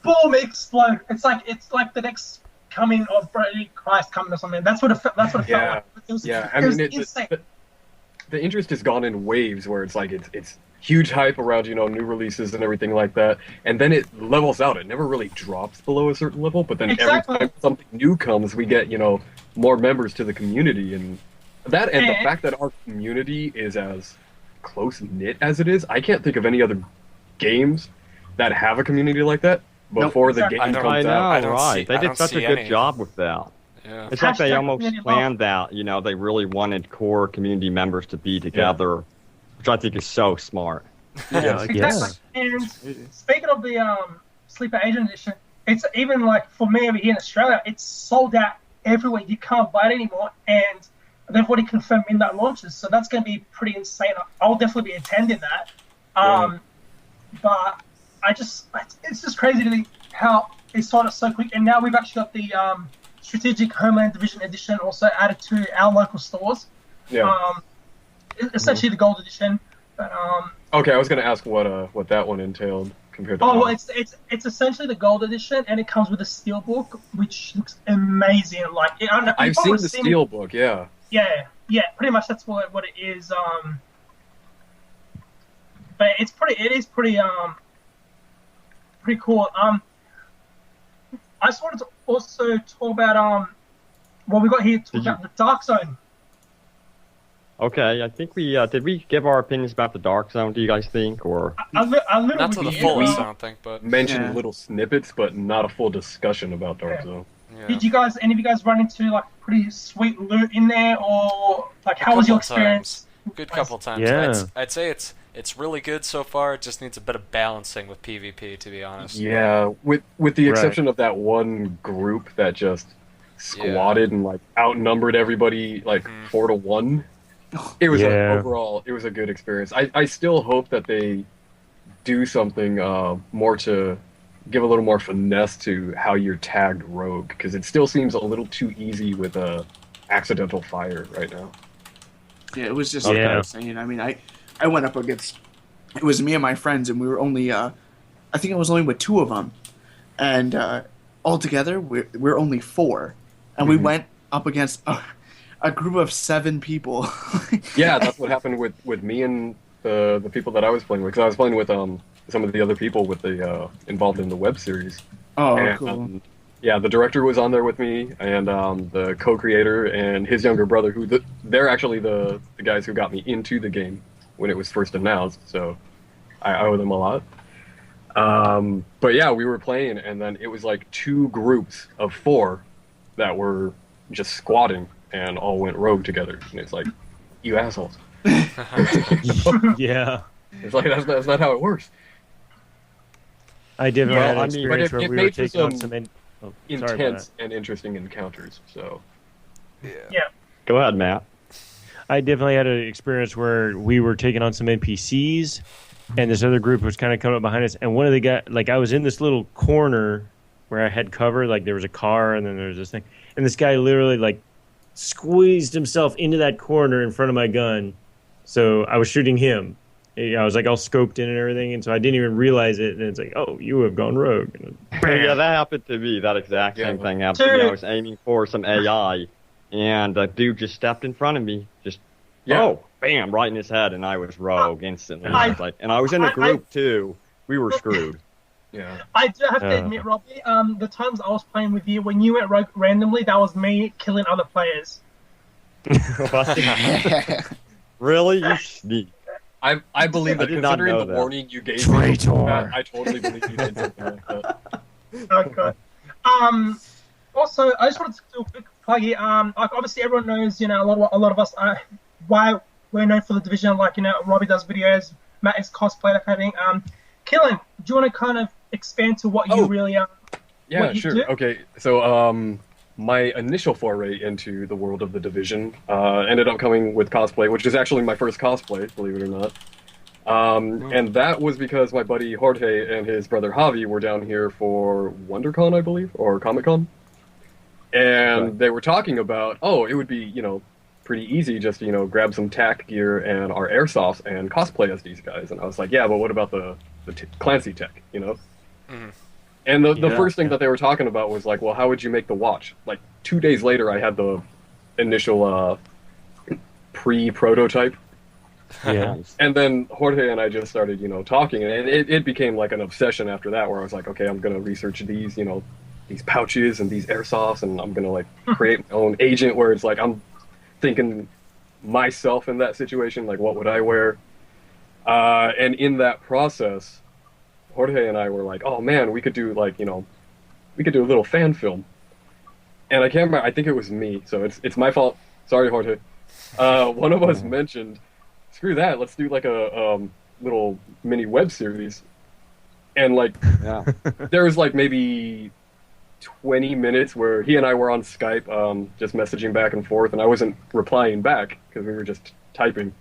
boom, it exploded. It's like the next coming of Christ coming or something. That's what it felt like. It was insane. The interest has gone in waves where it's like it's huge hype around new releases and everything like that, and then it levels out. It never really drops below a certain level, but then every time something new comes, we get more members to the community, and the fact that our community is as close knit as it is, I can't think of any other games that have a community like that before the game comes out. They did such a good job with that. Yeah. It's like they almost planned that. They really wanted core community members to be together, which I think is so smart. Exactly. And speaking of the Sleeper Agent edition, it's even like for me over here in Australia, it's sold out everywhere. You can't buy it anymore, and they've already confirmed midnight launches, so that's going to be pretty insane. I'll definitely be attending that. But it's just crazy to think how they sold it so quick, and now we've actually got the Strategic Homeland Division edition also added to our local stores. Essentially the gold edition. But okay, I was going to ask what that one entailed compared to. Well, it's essentially the gold edition, and it comes with a steelbook, which looks amazing. Like I've seen the steelbook, yeah. Yeah, pretty much that's what it is. But it is pretty cool. I just wanted to also talk about what we got here. Talk about the Dark Zone. Okay, I think we did we give our opinions about the Dark Zone? Do you guys think, or not to the fullest, I don't think, but mentioned little snippets, but not a full discussion about Dark Zone. Yeah. Did any of you guys run into like pretty sweet loot in there, or like how was your experience? Good couple times. Yeah. I'd say it's really good so far. It just needs a bit of balancing with PvP, to be honest. Yeah, with the exception of that one group that just squatted and like outnumbered everybody like 4-1. It was overall it was a good experience. I still hope that they do something more to give a little more finesse to how you're tagged rogue, because it still seems a little too easy with accidental fire right now. Yeah, it was just insane. I mean, I went up against, it was me and my friends, and we were only, I think I was only with 2 of them, and altogether we're only 4, and we went up against a group of 7 people. Yeah, that's what happened with me and the people that I was playing with, because I was playing with some of the other people with the involved in the web series. Oh, and, cool. Yeah, the director was on there with me, and the co-creator and his younger brother, they're actually the guys who got me into the game. when it was first announced, so I owe them a lot. But yeah, we were playing, and then it was like 2 groups of 4 that were just squatting and all went rogue together. And it's like, you assholes. Yeah. It's like, that's not how it works. I did Yeah, have an experience where we were taking on some intense and interesting encounters, so. Yeah. Go ahead, Matt. I definitely had an experience where we were taking on some NPCs, and this other group was kind of coming up behind us. And one of the guys, like, I was in this little corner where I had cover, like there was a car, and then there was this thing, and this guy literally like squeezed himself into that corner in front of my gun. So I was shooting him. I was like all scoped in and everything, and so I didn't even realize it. And it's like, oh, you have gone rogue. And Yeah, that happened to me. That exact same thing happened to me. I was aiming for some AI, and a dude just stepped in front of me, bam, right in his head, and I was rogue instantly. And I was in a group too. We were screwed. Yeah. I do have to admit, Robbie, the times I was playing with you, when you went rogue randomly, that was me killing other players. Really? You sneak. I believe that, considering the warning you gave me, I totally believe you did something like that. Oh, God. Also, I just wanted to do a quick plug here. Like, obviously, everyone knows, a lot of us, why we're known for the Division. Like, Robbie does videos, Matt is cosplay, that kind of thing. Killen, do you want to kind of expand to what you really are? Yeah, sure. Do? Okay, so my initial foray into the world of the Division ended up coming with cosplay, which is actually my first cosplay, believe it or not. And that was because my buddy Jorge and his brother Javi were down here for WonderCon, I believe, or Comic-Con. And they were talking about, it would be, pretty easy just to, grab some tack gear and our airsofts and cosplay as these guys. And I was like, yeah, but what about the Clancy tech, Mm-hmm. And the first thing that they were talking about was like, well, how would you make the watch? Like 2 days later, I had the initial pre-prototype. Yeah. And then Jorge and I just started, talking, and it became like an obsession after that, where I was like, okay, I'm gonna research these, these pouches and these airsofts, and I'm gonna like create my own agent, where it's like I'm thinking myself in that situation, like what would I wear? And in that process, Jorge and I were like, oh man, we could do like, we could do a little fan film. And I can't remember, I think it was me, so it's my fault. Sorry, Jorge. One of us mentioned, screw that, let's do like a little mini web series. And like, there was like maybe 20 minutes where he and I were on Skype, just messaging back and forth, and I wasn't replying back because we were just typing.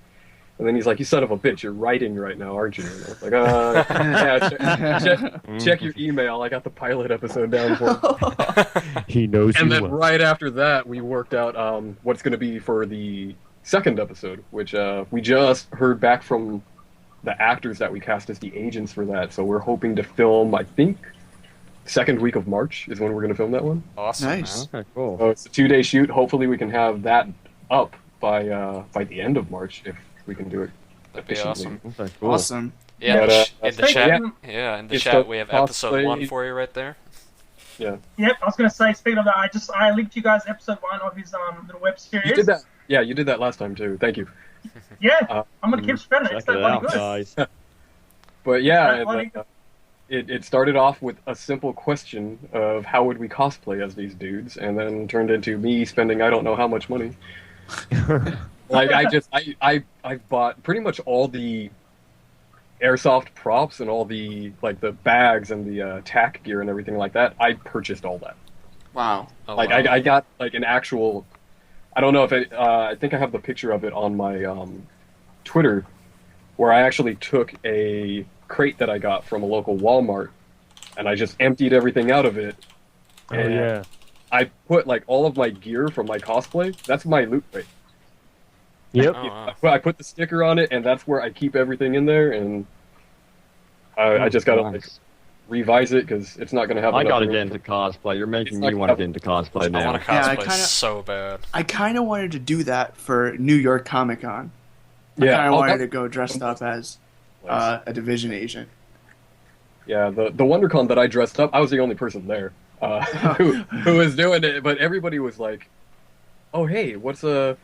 And then he's like, you son of a bitch, you're writing right now, aren't you? And I was like, yeah, check your email. I got the pilot episode down for him. He knows. And then right after that, we worked out what's going to be for the second episode, which we just heard back from the actors that we cast as the agents for that. So we're hoping to film, I think, second week of March is when we're going to film that one. Awesome. Nice. Okay, cool. So it's a 2-day shoot. Hopefully we can have that up by the end of March if we can do it efficiently. Awesome. Okay, cool. Awesome. Yeah, But, in the chat, in the It's chat the we have episode cosplay- 1 for you right there. Yeah. Yep, I was going to say, speaking of that, I linked you guys episode 1 of his little web series. You did that. Yeah, you did that last time too. Thank you. Yeah, I'm going to keep spreading it. Check It's it that out, bloody good. guys. But yeah, Funny. it started off with a simple question of how would we cosplay as these dudes, and then turned into me spending I don't know how much money. Like I bought pretty much all the airsoft props and all the like the bags and the tack gear and everything like that. I purchased all that. Wow. Oh, Like wow. I got like an actual. I don't know if I think I have the picture of it on my Twitter, where I actually took a crate that I got from a local Walmart, and I just emptied everything out of it. Oh And yeah. I put like all of my gear from my cosplay. That's my loot crate. Yep. Oh, wow. I put the sticker on it, and that's where I keep everything in there. And I just gotta like Nice. revise it because it's not gonna have. I enough gotta room get into cosplay. You're making It's me like want to a- get into cosplay I now. want to Yeah, I cosplay kinda- so bad. I kind of wanted to do that for New York Comic Con. I Yeah, kind of I'll- wanted to go dressed up as a Division agent. Yeah, the WonderCon that I dressed up, I was the only person there who was doing it, but everybody was like, oh hey, what's a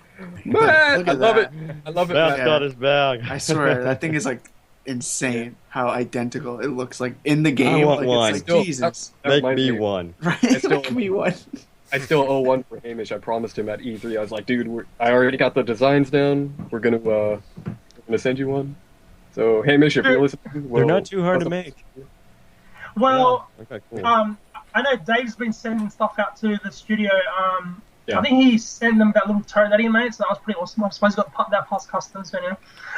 Matt? Look I at love that. it. I love it. Matt's Matt. got his bag. I swear that thing is like insane. How identical it looks like in the game. I want like, one. It's like Still- Jesus, That Make reminds me one. right? I still- Make me one. I still owe one for Hamish. I promised him at E3. I was like, dude, I already got the designs down. We're gonna send you one. So Hamish, if you're listening, They're we'll- not too hard to make. Well, Okay, cool. I know Dave's been sending stuff out to the studio. Yeah. I think he sent them that little turret that he made, so that was pretty awesome. I suppose he got that past customs, so anyway.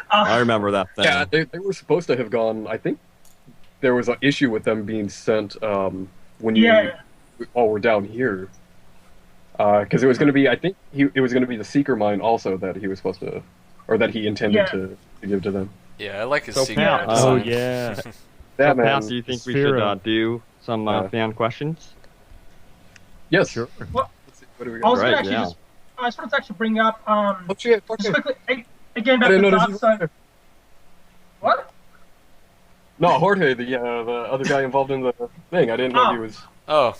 I remember that thing. Yeah, they were supposed to have gone. I think there was an issue with them being sent when you Yeah. all were down here. Because it was going to be, I think it was going to be the Seeker mine also that he was supposed to, or that he intended Yeah. to give to them. Yeah, I like his So, secret Pat, Oh design. yeah. Yeah, So, man. Pat, do you think we should Sphero. do some fan questions? Yes. Sure. What do we I got? was Right, gonna actually yeah. I just wanted to actually bring up Oh shit! Fuck just it. quickly again I about didn't the notice dark you. zone. What? No, Jorge, the other guy involved in the thing. I didn't know he was. Oh.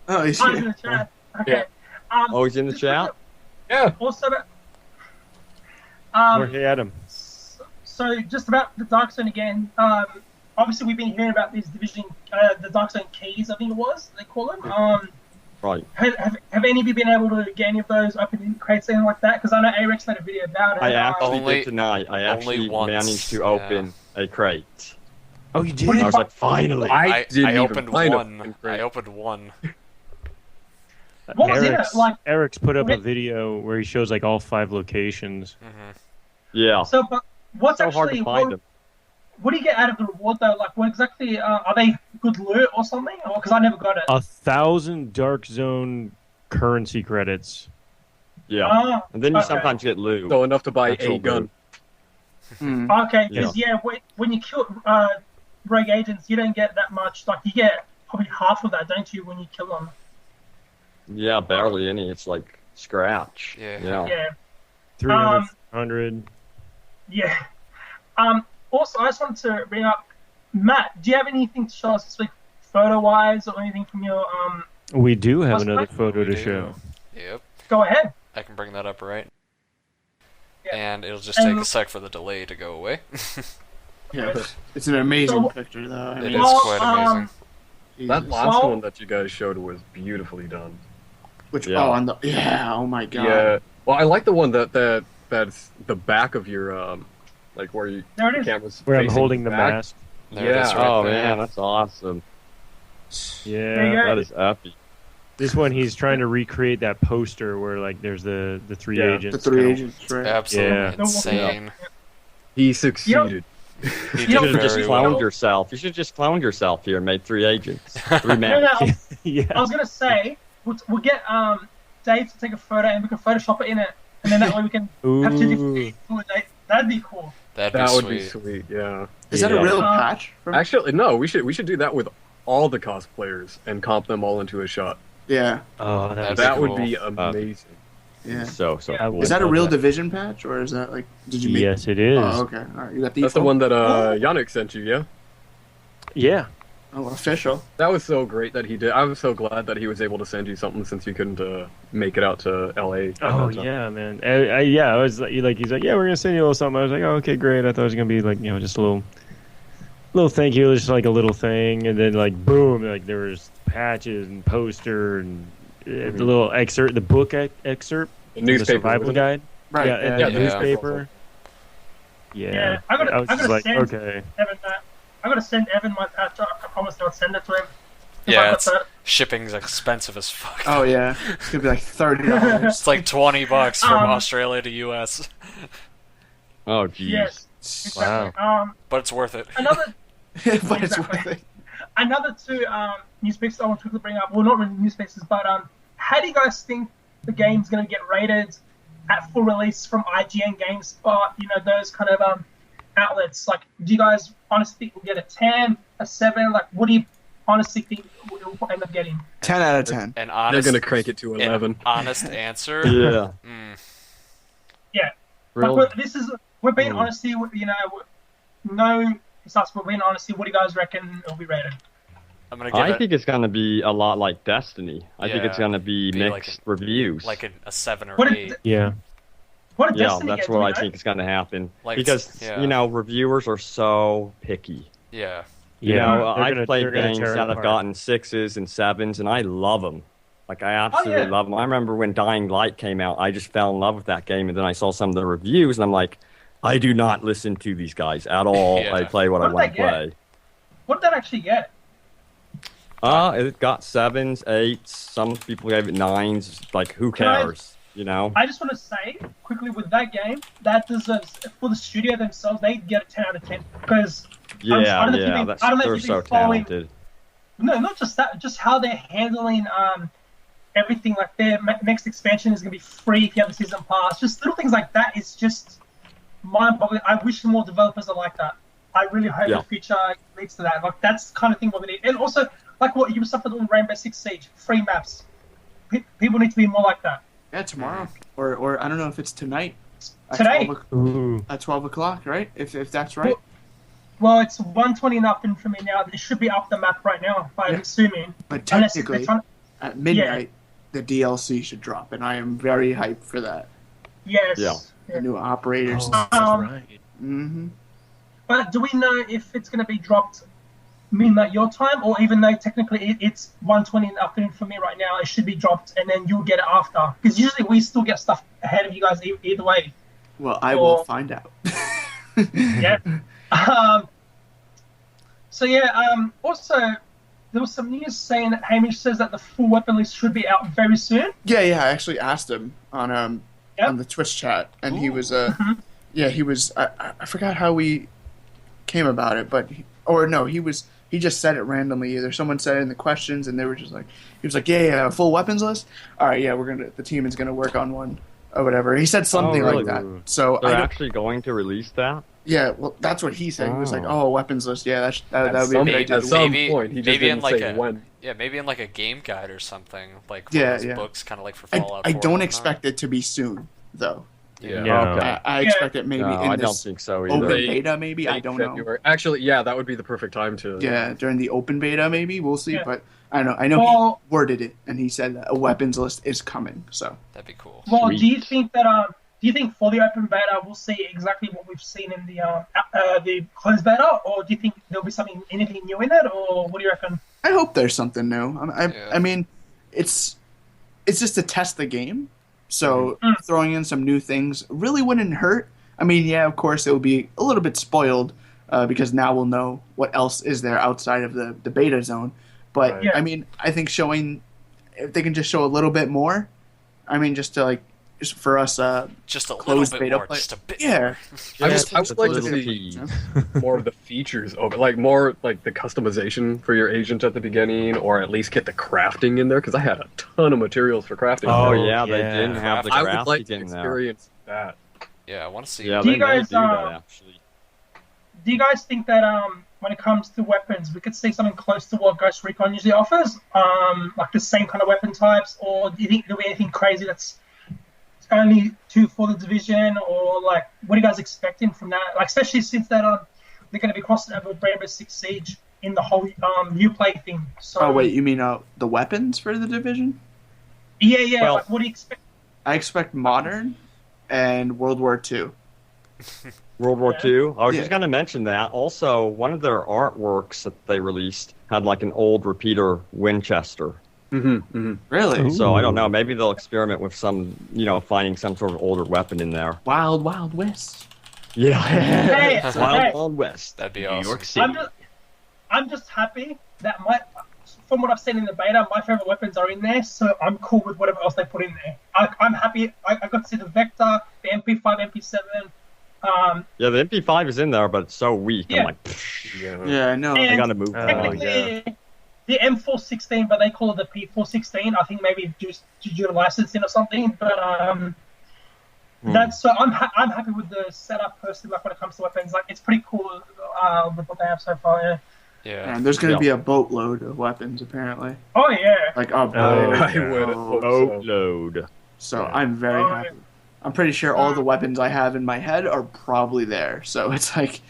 Oh, he's I was in here. the chat. Okay. Oh, he's in the just chat? Yeah. Also about Jorge Adam. so just about the Dark Zone again. Obviously we've been hearing about these division, the Dark Zone keys. I think it was they call them. Right. Have any of you been able to get any of those open in crates, anything like that? Because I know A-Rex made a video about it. I actually Only- did tonight. I only actually once, managed to yeah. open a crate. Oh, you did. What I was like, finally. I didn't I even opened find one. I opened one. What was in it? Eric's, Like- Eric's put up a What- video where he shows like all 5 locations. Yeah. so, but what's So hard actually to find them. what do you get out of the reward though? Like, what exactly are they good loot or something? Because I never got it. 1,000 Dark Zone currency credits. Yeah. Ah, And then you okay. sometimes get loot. So enough to buy Actual a gun. Hmm. Okay, because when you kill rogue agents, you don't get that much. Like you get probably half of that, don't you, when you kill them? Yeah, barely any. It's like scratch. Yeah. Yeah, 300, 100. yeah. Also, I just wanted to bring up Matt. Do you have anything to show us this week, photo-wise, or anything from your We do have What's another that? photo to We show. do. Yep. Go ahead. I can bring that up right. Yeah. And it'll just take a sec for the delay to go away. Yeah, it's an amazing So- picture, though. I It mean, is Well, quite amazing. That Jesus. last Well- one that you guys showed was beautifully done. Which? Yeah. Oh, on the oh my god. Yeah. Well, I like the one that's the back of your like where you There it the is. camera's Where I'm facing holding the back. mask. There it is Yeah. right Oh, there. man, that's awesome. There Yeah. you go. That is epic. This one, he's trying to recreate that poster where like there's the 3 Yeah, agents. The 3 kinda- agents, right? Absolutely Yeah. insane. He succeeded. He You You did know- should have just very cloned well. yourself. You should have just cloned yourself here and made 3 agents. 3 No, men. no, yeah. I was gonna say we'll get Dave to take a photo and we can Photoshop it in it, and then that way we can have 2 different Ooh. things for the date. That'd be cool. That'd be That would sweet. be sweet. Yeah. Is that a Yeah. real patch? From... Actually, no. We should do that with all the cosplayers and comp them all into a shot. Yeah, Oh, That'd That be would cool. be amazing. yeah. So Yeah. cool. Is that a love real that. division patch, or is that like? Did you make? Yes, it is. Oh, okay. All right, you got the. That's the one that Yannick sent you. Yeah. Yeah. Oh, official. That was so great that he did. I was so glad that he was able to send you something since you couldn't make it out to LA. Oh yeah, man. I was like, he's like, yeah, we're gonna send you a little something. I was like, oh, okay, great. I thought it was gonna be like, just a little thank you, just like a little thing, and then like boom, like there was patches and poster and the little excerpt, the book excerpt, The the newspaper. survival wasn't it? guide. Right. Yeah, and yeah, the yeah. newspaper. Yeah. Yeah, I gotta- I was I just gotta like, send- okay. Evan, I gotta send Evan my patch. I promised I'd send it to him. If I Yeah, got it's, that. shipping's expensive as fuck. Oh yeah, it's gonna be like $30. It's like $20 from Um, Australia to US, Oh, geez. Yes, exactly. but it's worth it. Another But it's Exactly. worth it. another 2 newspapers I want to quickly bring up. Well, not really newspapers, but how do you guys think the game's gonna get rated at full release from IGN, GameSpot, those kind of outlets? Like, do you guys honestly think we'll get a 10, a 7? Like, what do you honestly think we'll end up getting? 10 out of 10. An They're honest, gonna crank it to 11. an honest answer. Yeah. Mm, Real. Like, we're being Mm. honest here. No, it's us. We're being honest here. What do you guys reckon it'll be rated? I'm gonna give I it think it's going to be a lot like Destiny. I think it's Yeah. going to be Be mixed reviews. like a 7 or What 8. Yeah. What did Yeah, Destiny that's get? what Do I we know? think is going to happen. Like, Because, yeah. reviewers are so picky. Yeah. Yeah. I've They're played gonna games tear it that have apart. gotten 6s and 7s, and I love them. Like, I absolutely yeah. love them. I remember when Dying Light came out, I just fell in love with that game, and then I saw some of the reviews, and I'm like, I do not listen to these guys at all. Yeah. I play what I What did want they to play. What did that actually get? It got 7s, 8s. Some people gave it 9s. Like, who Can I- cares? You know? I just want to say quickly with that game, that deserves, for the studio themselves, they get a 10 out of 10 because Yeah, I don't know if you've yeah. been- That's, I don't know if they're you've so been following- talented. no, not just that, just how they're handling everything. Like their next expansion is going to be free if you have a season pass. Just little things like that is just mind-boggling. I wish more developers are like that. I really hope Yeah. the future leads to that. Like that's the kind of thing what we need. And also, like what Ubisoft did on Rainbow Six Siege, free maps. People need to be more like that. Yeah, tomorrow. Or I don't know if it's tonight. At Today. 12 Ooh. at 12 o'clock, right? If that's right. Well, it's 1:20 in the afternoon for me now. It should be up the map right now, I'm Yeah. assuming. But Unless technically, they're trying- at midnight, the DLC should drop, and I am very hyped for that. Yes. Yeah. The new operators. Oh, that's right. Mm-hmm. But do we know if it's going to be dropped midnight your time, or even though technically it's 1:20 in the afternoon for me right now, it should be dropped and then you'll get it after? Because usually we still get stuff ahead of you guys either way. Well, I will find out. Yeah. Also, there was some news saying that Hamish says that the full weapon list should be out very soon. Yeah, I actually asked him on Yep. on the Twitch chat, and he was Mhm. yeah, he was I forgot how we came about it, but he just said it randomly. Either someone said it in the questions, and they were just like, he was like, yeah, a full weapons list. All right, yeah, the team is gonna work on one or whatever. He said something really? like that. So They're I don't, actually going to release that? yeah, well, that's what he said. He was like, Oh. oh, weapons list. Yeah, that At would be a some, good maybe- idea. at some Maybe- point, he just maybe in didn't like say a- when. Yeah, maybe in like a game guide or something, like one Yeah, of those yeah. books, kind of like for I Fallout. 4 I and don't whatnot. expect it to be soon, though. Yeah. No. Okay. I Yeah. expect it maybe No, I in don't this think so open either. beta, maybe. I Late don't know. February. Actually, yeah, that would be the perfect time to. Yeah, during the open beta, maybe we'll see. Yeah. But I don't know. I know Well- he worded it, and he said that a weapons list is coming. So That'd be cool. Well, do you Sweet. think that do you think for the open beta we'll see exactly what we've seen in the closed beta, or do you think there'll be anything new in it, or what do you reckon? I hope there's something new. Yeah. I mean, it's just to test the game. So Mm. throwing in some new things really wouldn't hurt. I mean, yeah, of course it will be a little bit spoiled because now we'll know what else is there outside of the beta zone. But Right. Yeah. I mean, I think if they can just show a little bit more. I mean, just to just for us, Just a little closed bit beta more, play- just a bit yeah. more. I would- Just I would like to little see- tease. more of the features open, like more like the customization for your agent at the beginning, or at least get the crafting in there, because I had a ton of materials for crafting. Oh, Oh, yeah, they yeah. didn't have the I would like to crafting in there. experience that. Yeah, I want to see. Yeah, Do they you may guys, do that, actually. Do you guys think that when it comes to weapons, we could see something close to what Ghost Recon usually offers, like the same kind of weapon types, or do you think there'll be anything crazy that's only for the Division, or like what are you guys expecting from that? Like especially since that they're going to be crossing over with Rainbow Six Siege in the whole Uplay thing. So Oh wait, you mean the weapons for the division? yeah. Well- Like, what do you expect? I expect modern and World War II. World War Yeah. II. I was Yeah. just going to mention that. Also, one of their artworks that they released had like an old repeater Winchester. Mm-hmm, mm-hmm. Really? Ooh. So I don't know. Maybe they'll experiment with some, finding some sort of older weapon in there. Wild Wild West. Yeah. Hey, Wild hey. Wild West. That'd be New awesome. York City. I'm just happy that from what I've seen in the beta, my favorite weapons are in there, so I'm cool with whatever else they put in there. I'm happy. I got to see the Vector, the MP5, MP7. Yeah, the MP5 is in there, but it's so weak. Yeah. I'm like, pfft, Yeah. Yeah, I know. I And gotta move. technically, the M416, but they call it the P416. I think maybe just due to licensing or something. But that's so I'm happy with the setup personally. Like when it comes to weapons, like it's pretty cool with what they have so far. Yeah. Yeah. And there's going to Yeah. be a boatload of weapons, apparently. Oh yeah. Like a Oh, boatload. I would hope so. Boatload. So I'm very Oh, happy. I'm pretty sure all the weapons I have in my head are probably there. So it's like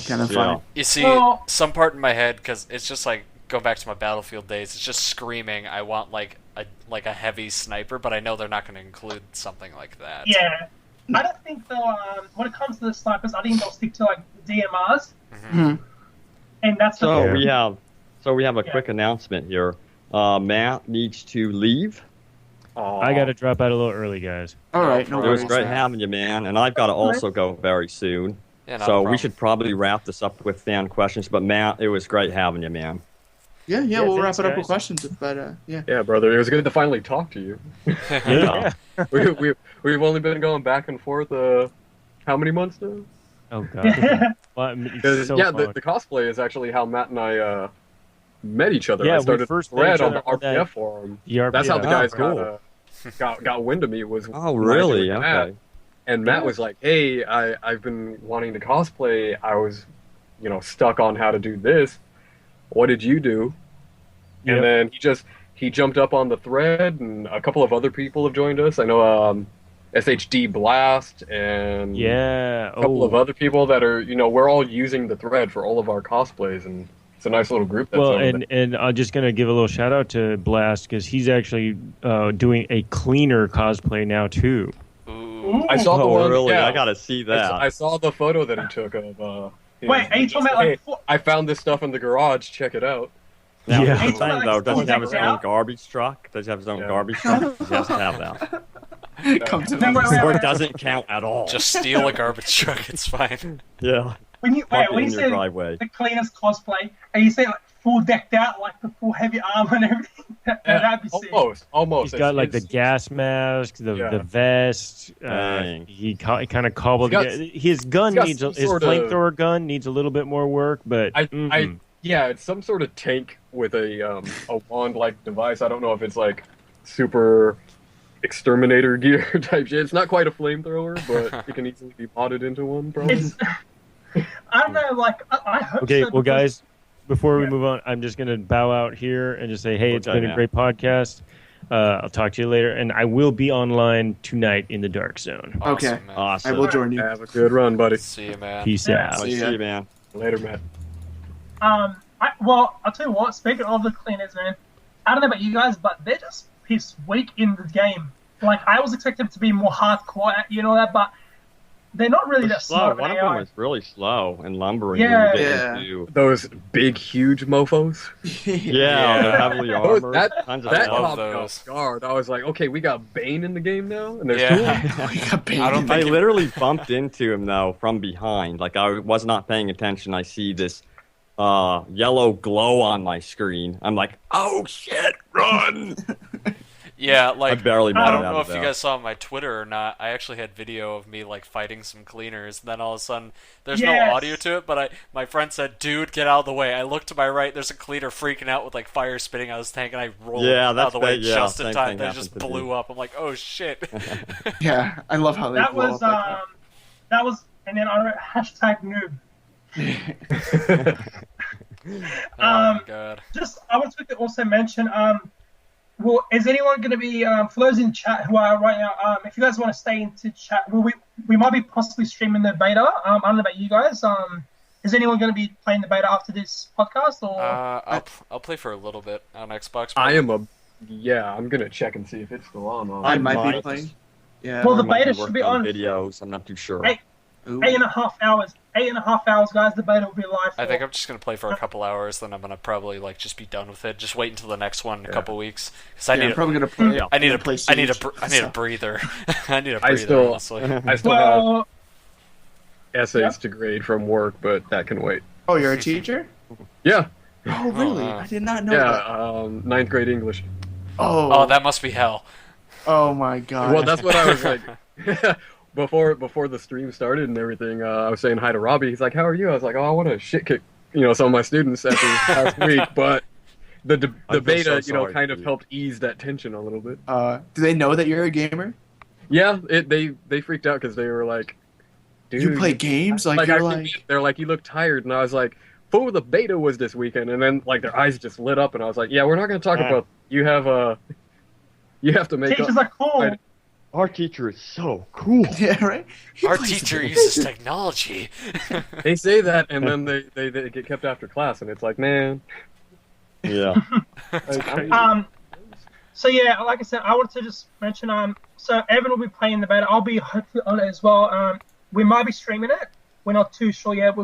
kind of Yeah. fun. You see, Well- some part in my head, because it's just like go back to my Battlefield days. It's just screaming. I want like a heavy sniper, but I know they're not going to include something like that. Yeah, I don't think they'll. When it comes to the snipers, I think they'll stick to like DMRs, and that's So the we have a quick announcement here. Matt needs to leave. I got to drop out a little early, guys. All right, no It was worries. great having you, man, and I've got to also go very soon. Yeah, not a So problem. we should probably wrap this up with fan questions. But Matt, it was great having you, man. Yeah, Yeah, we'll wrap thanks, it up guys. with questions. But yeah. Yeah, brother, it was good to finally talk to you. Yeah. We've only been going back and forth. How many months now? Oh god. Well, it's 'Cause, so yeah, fun. the cosplay is actually how Matt and I met each other. Yeah, I we started first a met thread each on the other on that RPF forum. The That's how the guys cool. got wind of me. Was Oh, when I really? did with Matt. Okay. And Matt was like, "Hey, I've been wanting to cosplay. I was, stuck on how to do this. What did you do?" Yep. And then he jumped up on the thread, and a couple of other people have joined us. I know SHD Blast and Yeah. a couple of other people that are, we're all using the thread for all of our cosplays, and it's a nice little group. That's Well, over there. and I'm just gonna give a little shout out to Blast because he's actually doing a cleaner cosplay now too. Ooh. I saw the Oh, one. really? Yeah, I gotta see that. I saw the photo that he took of. Wait, are you talking about like? Hey, I found this stuff in the garage. Check it out. Now, Yeah. here's the thing, though, does he have his Yeah. own garbage truck? Does he have his own Yeah. garbage truck? He has to have that. Come to No, wait, the wait, Or wait. it doesn't count at all. Just steal a garbage truck. It's fine. Yeah. When you Park it when in you your say driveway. the cleanest cosplay, and you say like full decked out, like the full heavy armor and everything, that'd be sick. Almost. He's got like the It's- gas mask, the Yeah. vest. Dang. He kind of cobbled He's got- together. His gun he's got needs some his sort of- flamethrower gun needs a little bit more work, but Yeah, it's some sort of tank with a wand-like device. I don't know if it's like super exterminator gear type shit. It's not quite a flamethrower, but it can easily be modded into one. Probably. It's I don't know, like I hope okay, so. well, because- guys, before we Yeah. move on, I'm just gonna bow out here and just say, hey, it's Okay, been a man. great podcast. I'll talk to you later, and I will be online tonight in the Dark Zone. Okay. Awesome, man. I Awesome. will join you. Have a good run, buddy. See you, man. Peace Yeah. out. See ya. you, man. Later, Matt. Well, I'll tell you what. Speaking of the cleaners, man, I don't know about you guys, but they're just piss weak in the game. Like I was expecting them to be more hardcore, that, but they're not really They're that slow. smart. One of them was really slow and lumbering. Yeah. when you get Yeah. into- Those big, huge mofo's. Yeah, they're heavily Those- armored. that Tons of that love caught me those. off guard. I was like, okay, we got Bane in the game now, and there's Yeah. two. of them? We got paid. I don't I think- literally bumped into him though from behind. Like I was not paying attention. I see this yellow glow on my screen. I'm like, oh shit, run! Yeah, I like barely made I it don't out know of if you there. guys saw my Twitter or not. I actually had video of me like fighting some cleaners. And then all of a sudden, there's no Yes. audio to it. But my friend said, "Dude, get out of the way." I look to my right. There's a cleaner freaking out with like fire spitting out his tank, and I rolled Yeah, out of that's the way bad, yeah, just in same time. thing Then it just happened to blew me. up. I'm like, "Oh shit!" Yeah, I love how they That blow was up that was, and then I wrote #noob. Oh my god. Just I want to also mention well, is anyone going to be for those in chat who are right now? If you guys want to stay into chat, we might be possibly streaming the beta. I don't know about you guys. Is anyone going to be playing the beta after this podcast? Or I'll play for a little bit on Xbox. I'm gonna check and see if it's still on. I might be might. playing. Yeah. Well, the Or might be beta should be working on videos. I'm not too sure. Hey. Ooh. 8.5 hours. 8.5 hours, guys. The beta will be live. I think I'm just gonna play for a couple hours, then I'm gonna probably like just be done with it. Just wait until the next one in a couple weeks. Because I Yeah, need, I'm probably gonna play. I need a, play I need a, Siege, I need a so. breather. I need a I breather. still- honestly. I still have Well, essays Yeah. to grade from work, but that can wait. Oh, you're a teacher? Yeah, Oh, really? wow. I did not know yeah. that. 9th grade English. Oh, that must be hell. Oh my god. Well, that's what I was like. Before the stream started and everything, I was saying hi to Robbie. He's like, "How are you?" I was like, "Oh, I want to shit kick, some of my students after last week." But the I feel beta, so sorry kind for of you. helped ease that tension a little bit. Do they know that you're a gamer? Yeah, they freaked out because they were like, "Dude, You play games? Like, I you're think like. they're like, you look tired," and I was like, "Fool, the beta was this weekend," and then like their eyes just lit up, and I was like, "Yeah, we're not going to talk about you have to make teachers up." are cool. Our teacher is so cool. Yeah, right? He Our plays teacher the uses game. technology. They say that, and then they get kept after class, and it's like, man, Yeah. So yeah, like I said, I wanted to just mention so Evan will be playing the beta. I'll be hopefully on it as well. We might be streaming it. We're not too sure yet.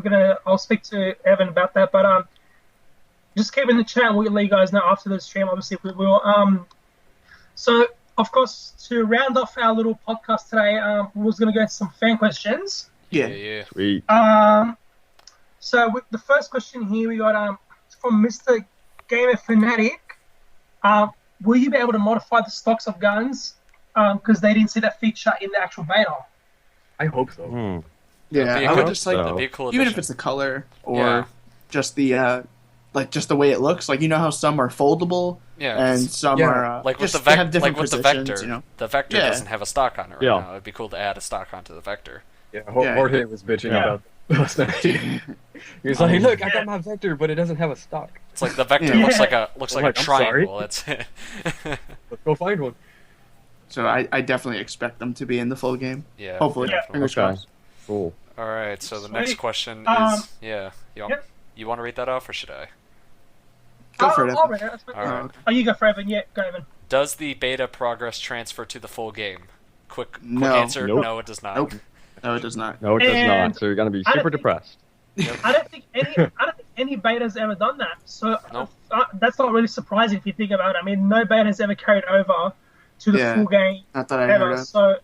I'll speak to Evan about that, but just keep in the chat and we'll let you guys know after the stream, obviously, if we will. So of course, to round off our little podcast today, we was gonna go to some fan questions. Yeah. Sweet. So with the first question here we got from Mr. Gamer Fanatic. Will you be able to modify the stocks of guns? Because they didn't see that feature in the actual beta. I hope so. Yeah, I would just like, that'd be a cool even addition. if it's the color or just the just the way it looks. Like, you know how some are foldable, and some are like with just the they have different with the positions, vector. you know? The vector doesn't have a stock on it right Yeah. now. It'd be cool to add a stock onto the vector. Yeah, Jorge was bitching about last night. He was like, "Look, I got my vector, but it doesn't have a stock. It's like the vector Yeah. looks like a I'm triangle. That's it. Let's go find one." So I definitely expect them to be in the full game. Yeah. Hopefully, definitely. fingers Okay. crossed. Cool. All right. So the Sweet. next question Um, is You want to read that off or should I? Go for it. I'll read it. That's fine. All right. Oh, you go for Evan. Yeah, go Evan. Does the beta progress transfer to the full game? Quick No. answer. Nope. No, it does not. Nope. No, it does not. No, it does And not. So you're gonna be I don't super think- depressed. I don't think any beta's ever done that. So Nope. that's not really surprising if you think about it. I mean, no beta's ever carried over to the Yeah. full game Not that I heard ever. of. So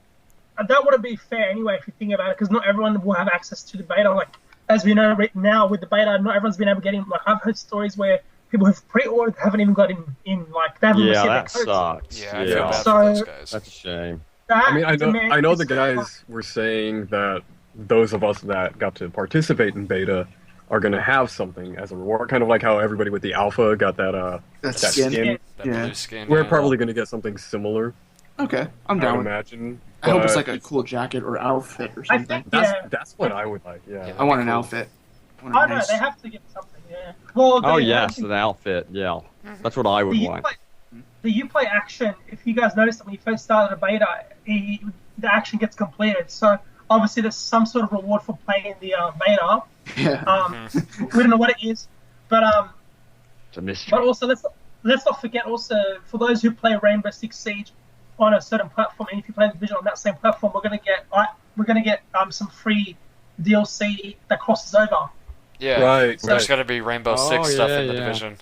that wouldn't be fair anyway if you think about it, because not everyone will have access to the beta. Like, as we know right now with the beta, not everyone's been able to get in. Like, I've heard stories where people who've pre-ordered haven't even got in. Like, they haven't Yeah, received that their codes. sucks. Yeah, I feel bad So- for those guys. That's a shame. That, I mean, to me, I know is- the guys were saying that those of us that got to participate in beta are going to have something as a reward, kind of like how everybody with the alpha got that That's that skin. skin. That Yeah. blue skin. We're yeah. probably going to get something similar. Okay, I'm I down. would with it. imagine. I hope it's but like a cool jacket or outfit or I something. think, That's what I would like. Yeah. Yeah. I want an Cool. outfit. I want Oh a no, nice- they have to get something. Yeah. Well, Oh they- yes, an outfit. Yeah, that's what I would The want. Uplay, the Uplay action, if you guys noticed that when you first started a beta, the action gets completed. So obviously there's some sort of reward for playing the beta. Yeah. We don't know what it is, but It's a mystery. but also let's not forget also, for those who play Rainbow Six Siege on a certain platform, and if you play the Division on that same platform, we're gonna get some free DLC that crosses over. Yeah. Right. There's right. got to be Rainbow Oh, Six stuff yeah, in the yeah. division.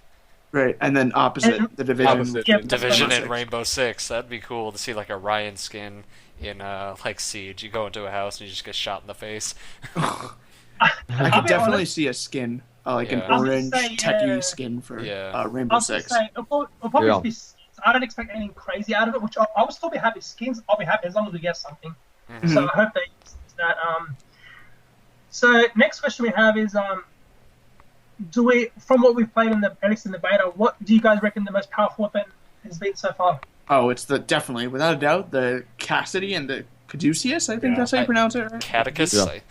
Right, and then opposite And- the division. Opposite. Yeah, Division Rainbow and Six. Rainbow Six. That'd be cool to see like a Ryan skin in like Siege. You go into a house and you just get shot in the face. I I'll could be definitely honest. see a skin, like an Yeah. I was gonna orange say, techie skin for Yeah. Rainbow I was gonna Six. say, it'll probably Yeah. be skins. I don't expect anything crazy out of it, which I would still be happy. Skins, I'll be happy as long as we get something. So I hope they use that. So next question we have is, from what we've played at least in the beta, what do you guys reckon the most powerful weapon has been so far? Oh, it's definitely, without a doubt, the Cassidy and the Caduceus. I think Yeah. that's how you pronounce it, right? Catechus.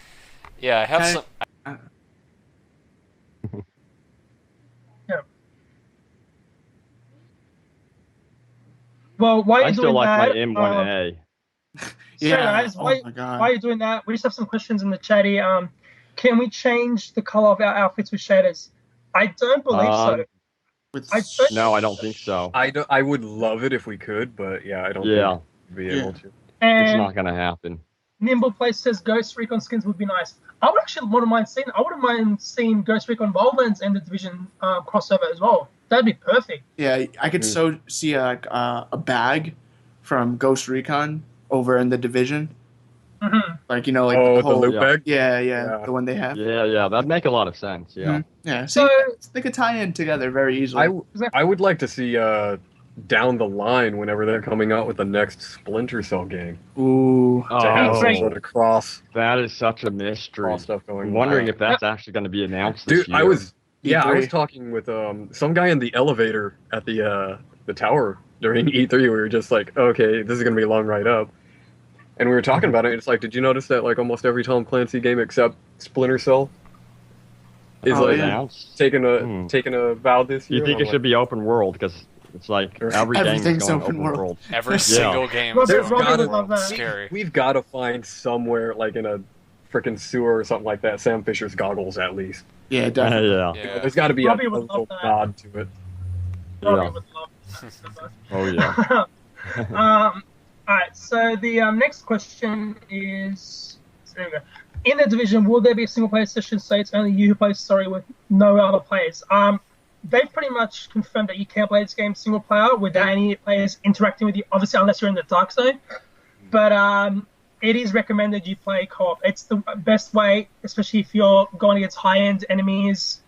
Yeah. I have Cat- some. Well, while I you're still doing like my that, M1A. Yeah. guys, Oh while my god. you're doing that, we just have some questions in the chat here. Can we change the color of our outfits with shaders? I don't believe so. With I don't- No, I don't think so. I would love it if we could, but yeah, I don't Yeah. think we'd be able to. It's And not gonna happen. Nimble Place says Ghost Recon skins would be nice. I wouldn't mind seeing Ghost Recon Wildlands and the Division crossover as well. That'd be perfect. Yeah, I could so see a bag from Ghost Recon over in the division. Hmm. Like, you know, like Oh, the the whole, loot yeah. bag? yeah, Yeah. the one they have. Yeah, that'd make a lot of sense. Yeah. Mhm. Yeah, see, So- they could tie in together very easily. I would like to see down the line whenever they're coming out with the next Splinter Cell game Ooh. to have some Great. sort of cross That is such a mystery. stuff going. I'm wondering on. if that's actually going to be announced this Dude, year. I was E3. talking with some guy in the elevator at the tower during E3. We were just like, okay, this is gonna be a long ride up, and we were talking about it. And it's like, did you notice that like almost every Tom Clancy game except Splinter Cell is Oh, like yeah. announced. taking Hmm. a vow this year? You think I'm it should be open world because it's like every game is Everything's going open open world. Every single game Robert- is Robert would love that. scary. We've got to find somewhere like in a freaking sewer or something like that. Sam Fisher's goggles, at least. Yeah, definitely. yeah. Yeah. There's got to be a Robbie would love little that. nod to it. Robbie Yeah. would love Oh yeah. All right, so the next question is, there we go. In the division, will there be a single player session so it's only you who plays story with no other players? They've pretty much confirmed that you can play this game single player without any players interacting with you, obviously unless you're in the dark zone. But it is recommended you play co-op. It's the best way, especially if you're going against high-end enemies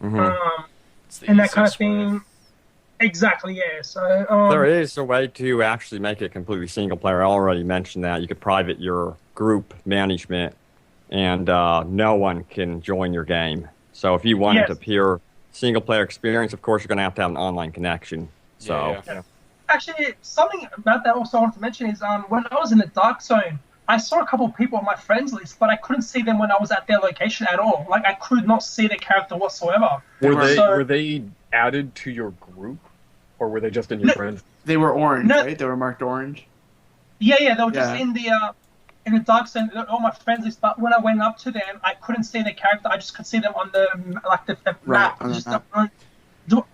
It's the and that kind of easiest way. thing. Exactly, yeah. So There is a way to actually make it completely single player. I already mentioned that. You could private your group management, and no one can join your game. So if you wanted Yes. a pure single player experience, of course, you're going to have an online connection. So Yeah. Actually, something about that also I wanted to mention is when I was in the dark zone, I saw a couple of people on my friends list, but I couldn't see them when I was at their location at all. Like, I could not see the character whatsoever. Were they added to your group, or were they just in your friends? They were orange, No. right? They were marked orange. Yeah, they were just Yeah. in the dark zone, all my friends list. But when I went up to them, I couldn't see the character. I just could see them on the Right, map. on the Just map. I don't know do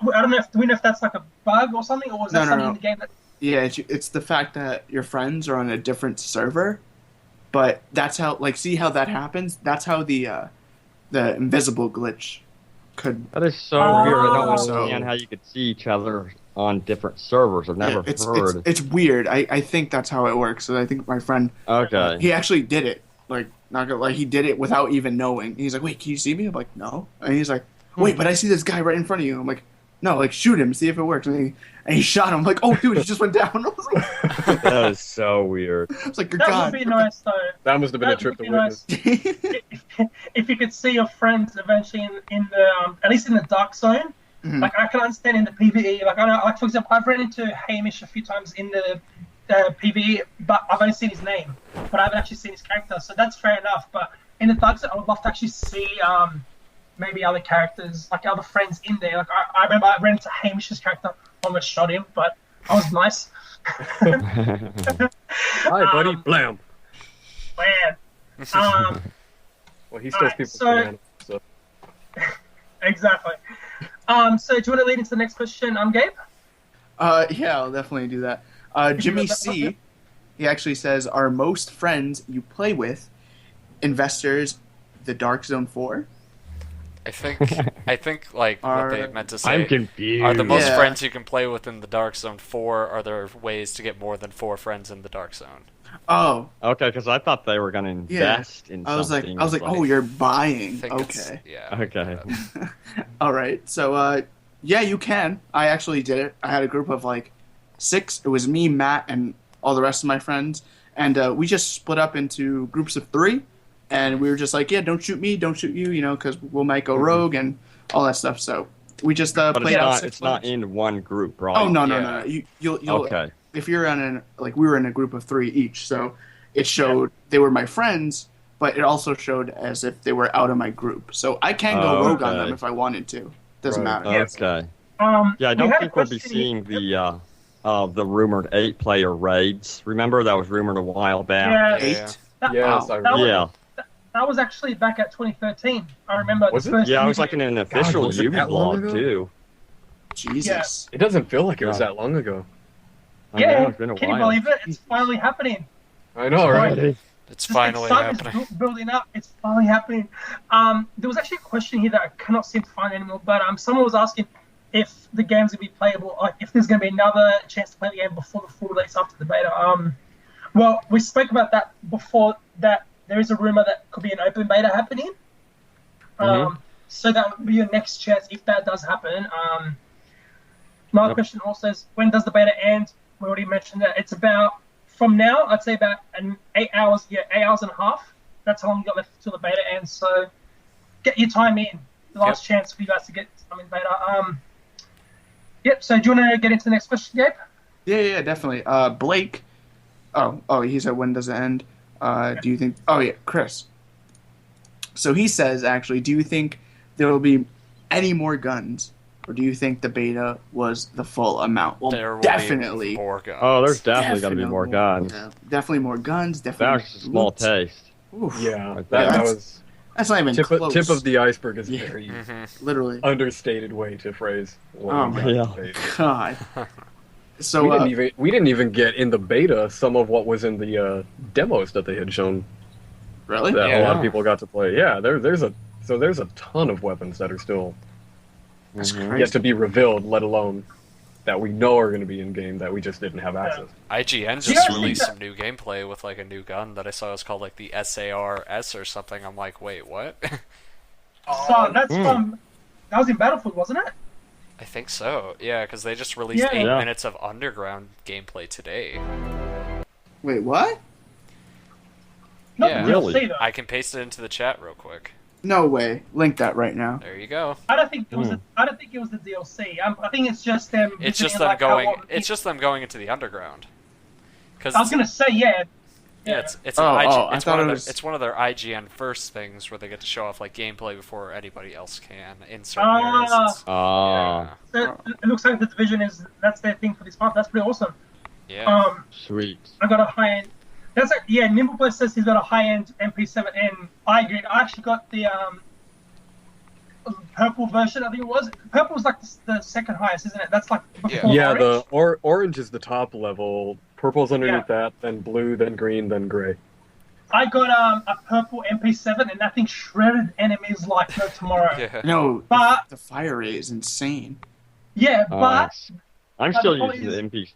we know if that's like a bug or something, or was that No, something no. in the game that? Yeah, it's the fact that your friends are on a different server, but that's how, like, see how that happens? That's how the invisible glitch could. that is so Oh. weird. I don't So- understand how you could see each other on different servers. I've never it's heard. it's weird. I think that's how it works. So I think my friend, Okay. he actually did it. Like, not gonna, like, he did it without even knowing. He's like, "Wait, can you see me?" I'm like, "No." And he's like, "Wait, but I see this guy right in front of you." I'm like, "No, like, shoot him, see if it works." And he shot him. I'm like, "Oh, dude, he just went down." I was like, That is so weird. "Good That God." would be nice though. That must have been a That trip would to be nice. witness. If you could see your friends eventually in the at least in the dark zone, Mhm. like I can understand in the PvE. Like I know, like for example, I've ran into Hamish a few times in the PvE, but I've only seen his name, but I haven't actually seen his character. So that's fair enough. But in the dark zone, I would love to actually see maybe other characters, like other friends in there. Like I remember I ran into Hamish's character, almost shot him, but I was nice. Hi, buddy. Blam. Man. Well, he steals Alright, people's so- banana, so. Exactly. So do you want to lead into the next question, Gabe? Yeah, I'll definitely do that. Jimmy C, he actually says, "Are most friends you play with investors the Dark Zone 4?" I think like what they meant to say. I'm confused. Are the most Yeah. friends you can play with in the Dark Zone 4? Are there ways to get more than 4 friends in the Dark Zone? Oh, Okay, because I thought they were going to invest in I was like, something. "Oh, you're I buying." think it's, Okay, yeah. Okay. all right. So, yeah, you can. I actually did it. I had a group of like 6. It was me, Matt, and all the rest of my friends, and we just split up into groups of 3. And we were just like, "Yeah, don't shoot me, don't shoot you," because we might go rogue and all that stuff. So we just But played out it's 6 not players. in one group, right? Oh no, Yeah. you'll Okay. if you're on we were in a group of 3 each, so it showed they were my friends, but it also showed as if they were out of my group. So I can go rogue on them Okay. if I wanted to. Doesn't Right. matter. Yes. Okay. Yeah, Yeah, I don't think we'll be seeing the rumored 8-player raids. Remember that was rumored a while back. Yeah, 8. Yes, Wow. I That was- remember. Yeah. that was actually back at 2013. I remember Was the it? first. Yeah, I was review. like in an official was it that long Ubi blog ago? too. Jesus. It doesn't feel like it was Yeah. that long ago. I Yeah, know, it's been a can while. you believe it? It's finally happening. I know, right? Alrighty. It's This finally excitement happening. is building up. It's finally happening. There was actually a question here that I cannot seem to find anymore, but someone was asking if the game's going to be playable, like if there's going to be another chance to play the game before the full release after the beta. Well, we spoke about that before, that there is a rumor that could be an open beta happening. So that would be your next chance if that does happen. My Yep. question also is, when does the beta end? We already mentioned that. It's about, from now, I'd say about 8 hours, 8 hours and a half. That's how long you got left till the beta ends. So get your time in. The last chance for you guys to get time in beta. Yep, so do you want to get into the next question, Gabe? Yeah, definitely. Blake. Oh, he said, when does it end? Do you think? Oh yeah, Chris. So he says, actually, do you think there will be any more guns, or do you think the beta was the full amount? Well, There will definitely. be more guns. Oh, there's definitely going to be more guns. Yeah, definitely more guns. That Definitely. was just a small loot. taste. Oof. Yeah, Right that there. was. That's not even Tip close. of the iceberg is Yeah. very Literally. understated way to phrase. what Oh we my got in Yeah. the beta. God. So We didn't even get in the beta some of what was in the demos that they had shown really? that a Yeah. lot of people got to play. Yeah, there's a ton of weapons that are still That's Mhm. crazy. yet to be revealed, let alone that we know are going to be in game that we just didn't have access. IGN just Yeah. released some new gameplay with like a new gun that I saw was called like the SAR-S or something. I'm like, wait, what? So that's from that was in Battlefield, wasn't it? I think so. Yeah, because they just released Yeah. 8 Yeah. minutes of underground gameplay today. Wait, what? Not Yeah. the DLC Really? though. I can paste it into the chat real quick. No way. Link that right now. There you go. I don't think it was. I don't think it was the DLC. I think it's just them. It's visiting, just them like, how going. long- It's just them going into the underground. Because I was gonna say yeah. yeah, it's Oh, an IG, I it's thought one of it their, was- it's one of their IGN first things where they get to show off like gameplay before anybody else can in certain areas. It's- Ah, So it looks like the Division that's their thing for this month. That's pretty awesome. yeah. sweet. I got a high end. That's like, yeah. Nimble says he's got a high end MP7N. I agree. I actually got the purple version. I think it was. Purple was like the second highest, isn't it? That's like before Yeah, orange. the orange is the top level, purple's underneath that, then blue, then green, then gray. I got a purple MP7, and that thing shredded enemies like no tomorrow. Yeah. No, But the fire rate is insane. yeah, but Nice. I'm but still the point using the is-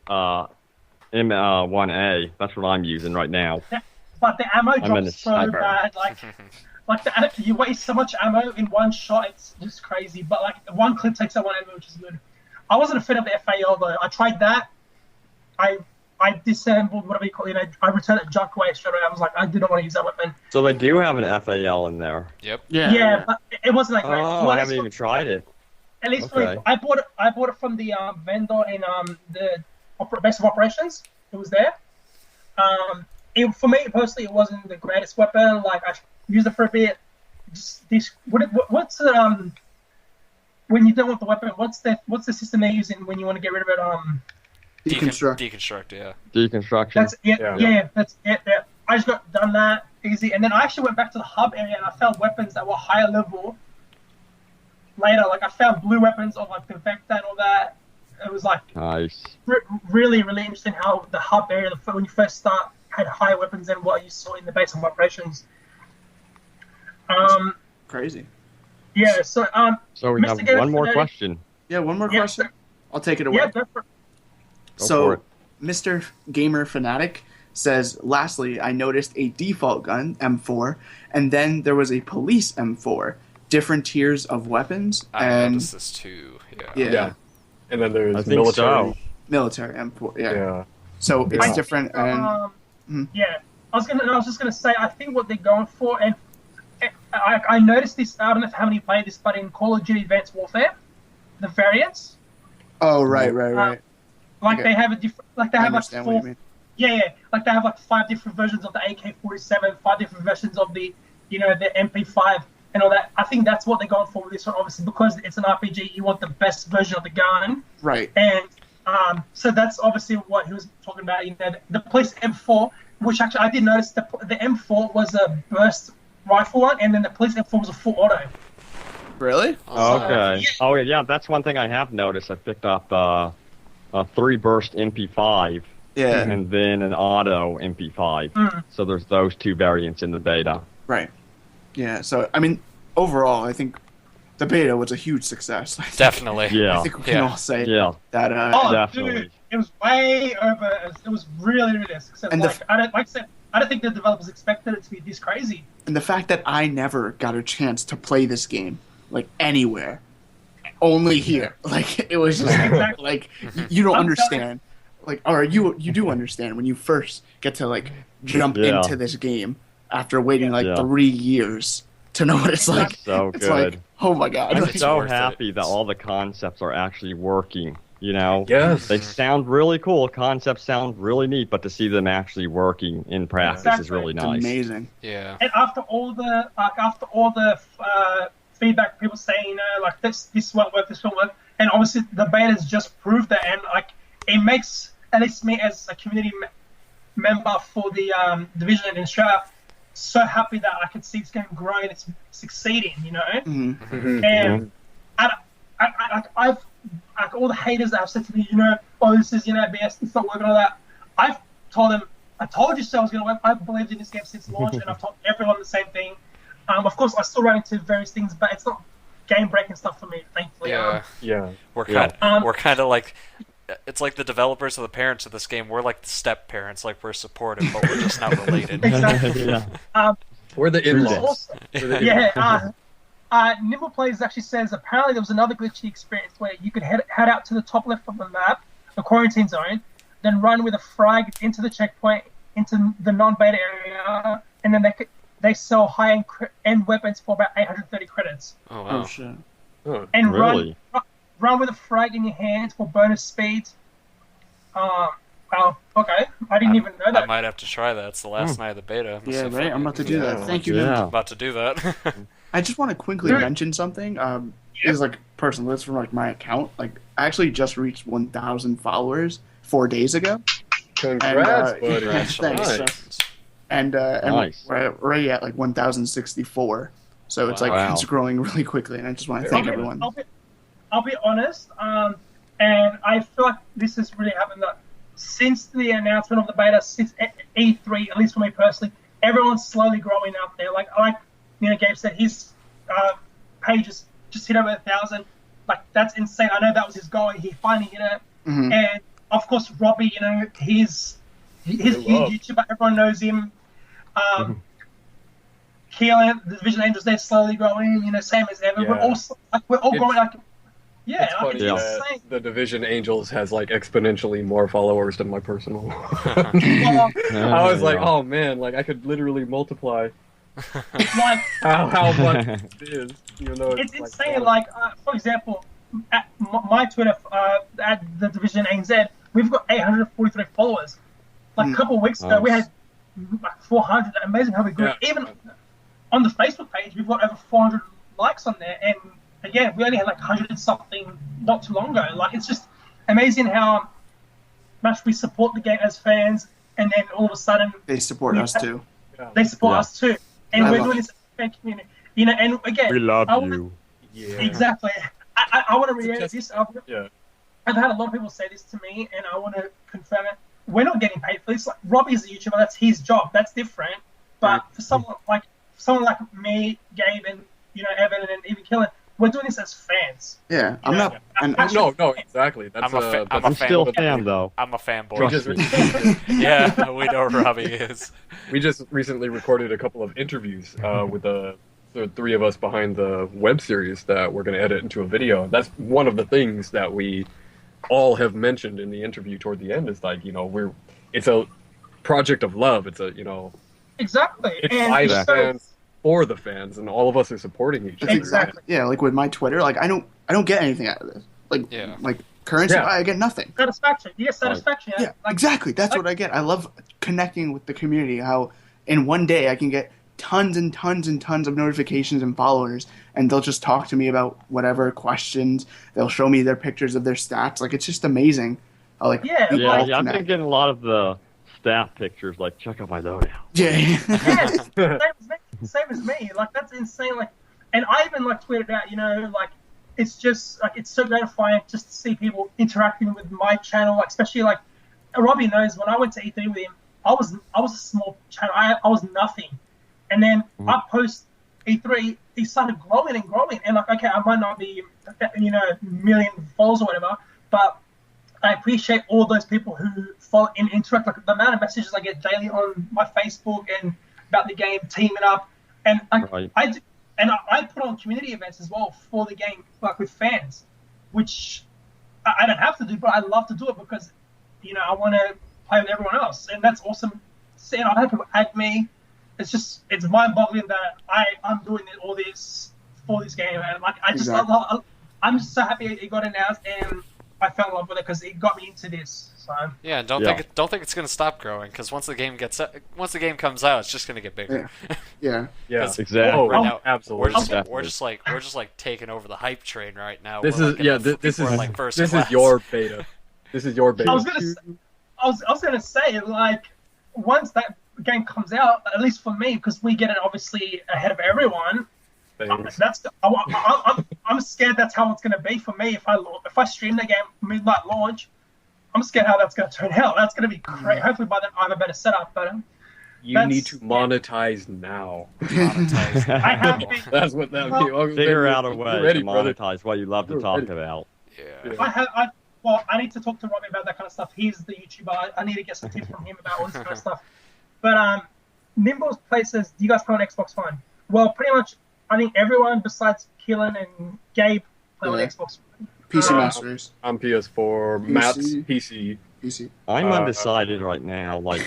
M1A. That's what I'm using right now. but the ammo I'm in a drops so sniper. bad. Like you waste so much ammo in one shot. It's just crazy. But like one clip takes out one ammo, which is good. I wasn't a fan of the FAL though. I tried that. I disassembled whatever you call it. I returned it junk away straight away. I was like, I do not want to use that weapon. So they do have an FAL in there. Yep. Yeah, but it wasn't like great. Oh, Well, I at haven't least even tried it. At least Okay. I bought it from the vendor in the base of operations. It was there. For me personally, it wasn't the greatest weapon. Like I used it for a bit. Just this. What's the when you don't want the weapon? What's the system they're using when you want to get rid of it? Deconstruct. Deconstruct. Yeah. Deconstruction. That's Yeah. that's it. Yeah. I just got done that easy, and then I actually went back to the hub area and I found weapons that were higher level. Later, like I found blue weapons of like the Vector and all that. It was like Nice. really interesting how the hub area, when you first start, had higher weapons than what you saw in the base of operations. Crazy. Yeah. So So we have Mr. Gator one more Fanatic- question. Yeah, one more Yeah, question. sure. I'll take it away. yeah, go for it. Go So, for it. Mr. Gamer Fanatic says, lastly, I noticed a default gun, M4, and then there was a police M4. Different tiers of weapons, I and noticed this too. Yeah. yeah, Yeah. And then there's I think military. so. military M4. Yeah. Yeah. So it's Yeah. different. And Yeah, I was just gonna say, I think what they're going for, and I noticed this. I don't know how many play this, but in Call of Duty Advanced Warfare, the variants, oh, right. like Okay. they have a different, like they I have like understand what you four, mean. yeah, like they have like 5 different versions of the AK-47, 5 different versions of the MP5 and all that. I think that's what they're going for with this one, obviously, because it's an RPG. You want the best version of the gun. Right. And so that's obviously what he was talking about. The police M4, which actually I did notice the M4 was a burst rifle one, and then the police M4 was a full auto. Really? Okay. yeah. Oh, yeah, that's one thing I have noticed. I picked up a 3-burst MP5 Yeah. and then an auto MP5. Mm. So there's those two variants in the beta. Right. Yeah. So I mean, overall, I think the beta was a huge success. I think- Definitely. I Yeah. think we can Yeah. all say Yeah. that. Oh, Definitely. dude, it was way over. It was really a success. And I don't think the developers expected it to be this crazy. And the fact that I never got a chance to play this game, like anywhere, only here, like it was just Exactly. like you don't I'm understand, like, or you do understand when you first get to like jump Yeah. into this game after waiting like Yeah. 3 years to know what it's like. So It's good. like, oh my god, I'm like, It's so worth it. happy that all the concepts are actually working. You know, Yes. they sound really cool. Concepts sound really neat, but to see them actually working in practice is Exactly. really it's nice. amazing. Yeah. And after all the feedback, people saying, like this won't work, this won't work, and obviously the beta's just proved that, and like it makes at least me as a community member for the division in Australia so happy that I could see this game grow and it's succeeding, you know. Mm-hmm. And I've like all the haters that have said to me, you know, oh, this is, you know, BS, it's not working, all that. I've told them, I told you so I was going to work. I've believed in this game since launch, and I've told everyone the same thing. Of course, I still run into various things, but it's not game-breaking stuff for me, thankfully. Yeah. We're kind of like, it's like the developers or the parents of this game. We're like the step parents, like we're supportive, but we're just not related. Exactly. We're the in-laws. Nimble Plays actually says apparently there was another glitchy experience where you could head out to the top left of the map, the quarantine zone, then run with a frag into the checkpoint, into the non-beta area, and then they sell high-end weapons for about 830 credits. Oh wow! Oh shit! And Really? run with a frag in your hands for bonus speed. Well, okay, I didn't even know that. I might have to try that. It's the last night of the beta. Yeah, right. I'm about to do that. Thank you. Yeah. I'm about to do that. I just want to quickly mention something. Is like personal. It's from like my account. Like I actually just reached 1,000 followers 4 days ago. Congrats, And, buddy. thanks. Nice. And Nice. we're already at like 1,064. So it's like Wow. it's growing really quickly, and I just want to thank everyone. I'll be honest, and I feel like this has really happened. That since the announcement of the beta, since E3, at least for me personally, everyone's slowly growing out there. Like you know, Gabe said, his pages just hit over 1,000. Like that's insane. I know that was his goal. He finally hit it. Mhm. And of course, Robbie, you know, he's a huge YouTuber. Everyone knows him. Keelan, the Division Angels, they're slowly growing. You know, same as ever. Yeah. We're all growing. Like, yeah, It's funny it's that insane. the Division Angels has like exponentially more followers than my personal. Well, I was like, oh man, like I could literally multiply like how much it is. You know, it's insane. Like, for example, at my Twitter, at the Division ANZ, we've got 843 followers. Like a couple of weeks ago, we had like 400. Amazing how we grew. Yeah. Even on the Facebook page, we've got over 400 likes on there. And again, we only had like 100 something not too long ago. Like, it's just amazing how much we support the game as fans, and then all of a sudden They support us too. they support Yeah. us too. And I we're love doing this as a fan community. You know, and again, We love I wanna- you. Yeah. Exactly. I want to reiterate this. Yeah. I've had a lot of people say this to me, and I want to confirm it. We're not getting paid for this. Like, Robbie's a YouTuber; that's his job. That's different. But for someone like me, Gabe, and you know Evan, and even Killen, we're doing this as fans. Yeah, I'm Yeah. not. And No, exactly. That's I'm still a fan, though. I'm a we fanboy. just Yeah, we know who Robbie is. we just recently recorded a couple of interviews with the three of us behind the web series that we're going to edit into a video. That's one of the things that we all have mentioned in the interview toward the end. Is like, you know, it's a project of love. It's a, you know, Exactly. it's And by it's the so- fans for the fans, and all of us are supporting each other. Exactly. yeah, like with my Twitter, like I don't get anything out of this. Like Yeah. like currency, Yeah. I get nothing. satisfaction. You get satisfaction. Yeah, Like, exactly. That's what I get. I love connecting with the community. How in one day I can get tons and tons and tons of notifications and followers, and they'll just talk to me about whatever questions. They'll show me their pictures of their stats. Like it's just amazing. How, like Yeah, we all Yeah, I've been connect. getting a lot of the staff pictures, like, check out my loadout. Yeah. yeah, same as me. Like, that's insane. Like, and I even like tweeted out, you know, like it's just like it's so gratifying just to see people interacting with my channel. Like, especially like Robbie knows when I went to E3 with him, I was a small channel. I was nothing, and then I post E3, he started growing and growing. And like, okay, I might not be, you know, million followers or whatever, but I appreciate all those people who follow and interact. Like the amount of messages I get daily on my Facebook and about the game, teaming up, and Right. I put on community events as well for the game, like with fans, which I don't have to do, but I love to do it because, you know, I want to play with everyone else, and that's awesome. Seeing I have people add me, it's mind-boggling that I'm doing all this for this game, and like I just I'm just so happy it got announced, and I fell in love with it because it got me into this. So Yeah, and don't think it's gonna stop growing because once the game comes out, it's just gonna get bigger. Yeah. Yeah, Exactly. Oh, Right now, absolutely. we're just like taking over the hype train right now. This We're is like in yeah. the- This we're is like first this class. is your beta. This is your beta. I was gonna say, like once that game comes out, at least for me, because we get it obviously ahead of everyone. Thanks. I'm scared that's how it's going to be for me if I stream the game midnight launch. I'm scared how that's going to turn out. That's going to be great. Hopefully by then I have a better setup. But you need to monetize now. Monetize. I have been. That's what that means. Figure out a way ready, to monetize what you love to talk about. Yeah. I need to talk to Robbie about that kind of stuff. He's the YouTuber. I need to get some tips from him about all this kind of stuff. But Nimble's Play says, do you guys play on Xbox One? Well, pretty much, I think everyone besides Keelan and Gabe play on Xbox One. PC Master Race. I'm PS4, Matt's PC. I'm undecided right now. Like,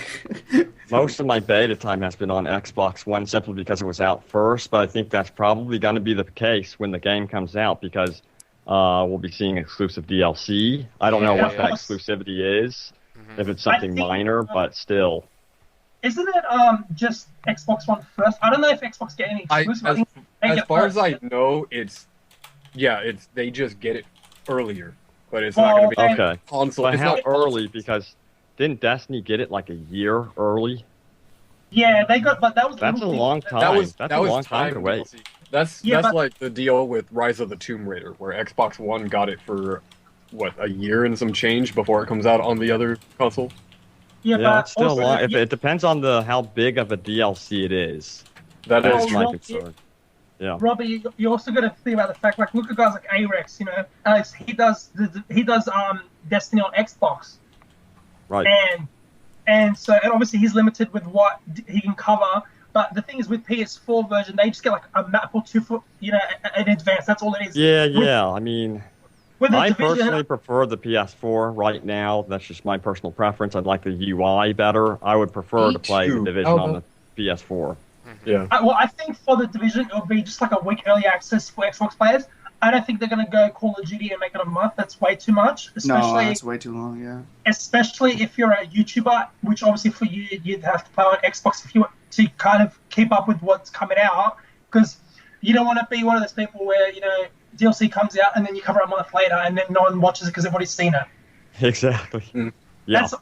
most of my beta time has been on Xbox One simply because it was out first, but I think that's probably going to be the case when the game comes out because we'll be seeing exclusive DLC. I don't know what that exclusivity is, if it's something minor, but still. Isn't it just Xbox One first? I don't know if Xbox get any exclusive. As far as I know, they just get it earlier, but it's not going to be okay. console. But how early? Because didn't Destiny get it like a year early? Yeah, they got, but that was that's a long time. That's a long time to wait. That's like the deal with Rise of the Tomb Raider, where Xbox One got it for a year and some change before it comes out on the other console. Yeah, but it's still long. It depends on how big of a DLC it is. That's my concern. Yeah. Robbie, you also got to think about the fact, like, look at guys like Arex, Alex, he does Destiny on Xbox. Right. And so obviously he's limited with what he can cover. But the thing is, with PS4 version, they just get like a map or two for in advance. That's all it is. Yeah. I mean, I personally prefer the PS4 right now. That's just my personal preference. I'd like the UI better. I would prefer to play the Division on the PS4. Yeah. I think for the Division, it'll be just like a week early access for Xbox players. I don't think they're going to go Call of Duty and make it a month. That's way too much. No, that's way too long, yeah. Especially if you're a YouTuber, which obviously for you, you'd have to play on Xbox if you want to kind of keep up with what's coming out. Because you don't want to be one of those people where, DLC comes out and then you cover it a month later and then no one watches it because they've already seen it. Exactly. Yeah. That's,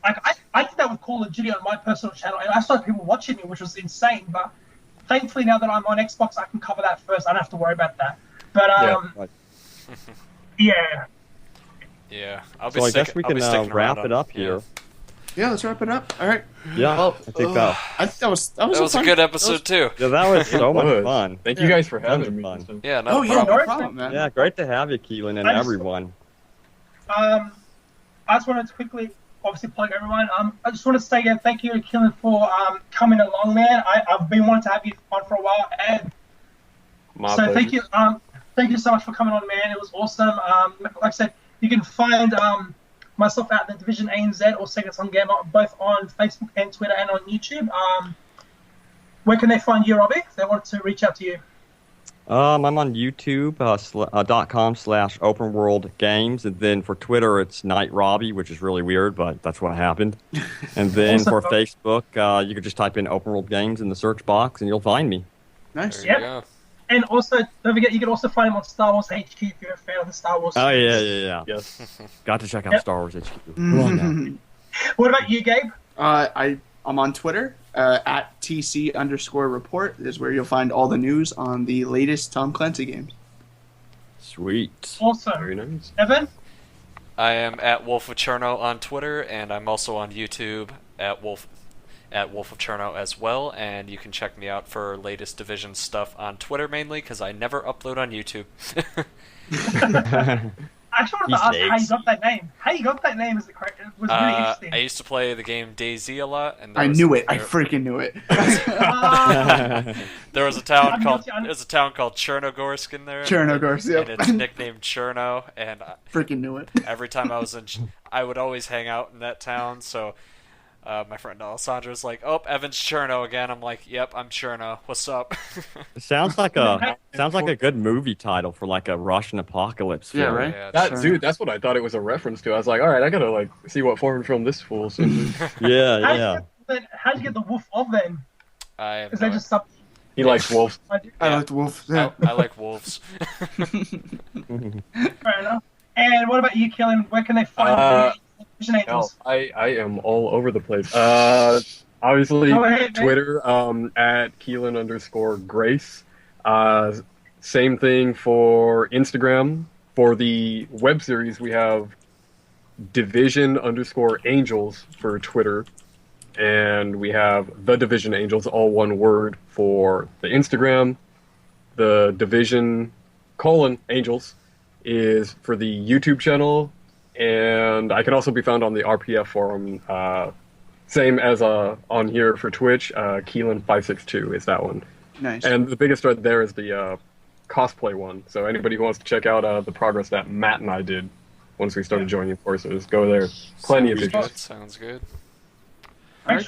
I did that with Call of Duty on my personal channel, and I started people watching me, which was insane. But thankfully, now that I'm on Xbox, I can cover that first. I don't have to worry about that. But yeah. I'll be I guess we can wrap it up here. Yeah, let's wrap it up. All right. Yeah, I think that was a good episode too. Yeah, that was so much fun. Thank you guys for having me. Yeah, no problem, man. Yeah, great to have you, Keelan, and everyone. I just wanted to quickly, obviously, plug everyone. I just want to say again, thank you, Keelan, for coming along, man. I've been wanting to have you on for a while, and pleasure. Thank you. Thank you so much for coming on, man. It was awesome. Like I said, you can find myself at the Division ANZ or Sega Sun Gamer both on Facebook and Twitter and on YouTube. Where can they find you, Robbie, if they want to reach out to you? I'm on YouTube, .com/openworldgames, and then for Twitter it's Night Robbie, which is really weird, but that's what happened. And then for Facebook, you can just type in Open World Games in the search box, and you'll find me. Nice. Yep. And also, don't forget, you can also find him on Star Wars HQ if you're a fan of the Star Wars series. Yes. Got to check out Star Wars HQ. What about you, Gabe? I'm on Twitter, at @TC_report is where you'll find all the news on the latest Tom Clancy games. Sweet. Awesome. Very nice. Evan? I am at Wolf of Cherno on Twitter, and I'm also on YouTube at Wolf of Cherno as well, and you can check me out for latest Division stuff on Twitter mainly, because I never upload on YouTube. I actually wanted to ask how you got that name. How you got that name was really interesting. I used to play the game DayZ a lot, and I knew it. I freaking knew it. There was a town called Chernogorsk in there. Chernogorsk, yeah. And it's nicknamed Cherno, and freaking knew it. Every time I would always hang out in that town, so my friend Alessandra's like, "Oh, Evan's Cherno again." I'm like, "Yep, I'm Cherno. What's up?" It sounds like a good movie title for like a Russian apocalypse film. Yeah, right. Yeah, dude, that's what I thought it was a reference to. I was like, all right, I gotta see what foreign film this fool's in. Yeah. How'd you get the wolf of then? Is that just something? He likes wolves. I like wolves. Yeah. I like wolves. Fair enough. And what about you, Keelan? Where can they find Division Angels? I am all over the place. Obviously, Go ahead, man. Twitter at Keelan_Grace. Same thing for Instagram. For the web series, we have Division_Angels for Twitter, and we have The Division Angels, all one word, for the Instagram. The Division:_Angels is for the YouTube channel, and I can also be found on the RPF forum. Same as on here for Twitch. Keelan562 is that one. Nice. And the biggest thread there is the cosplay one. So anybody who wants to check out the progress that Matt and I did once we started joining forces, go there. Plenty of Sounds pictures. good. Sounds good. Make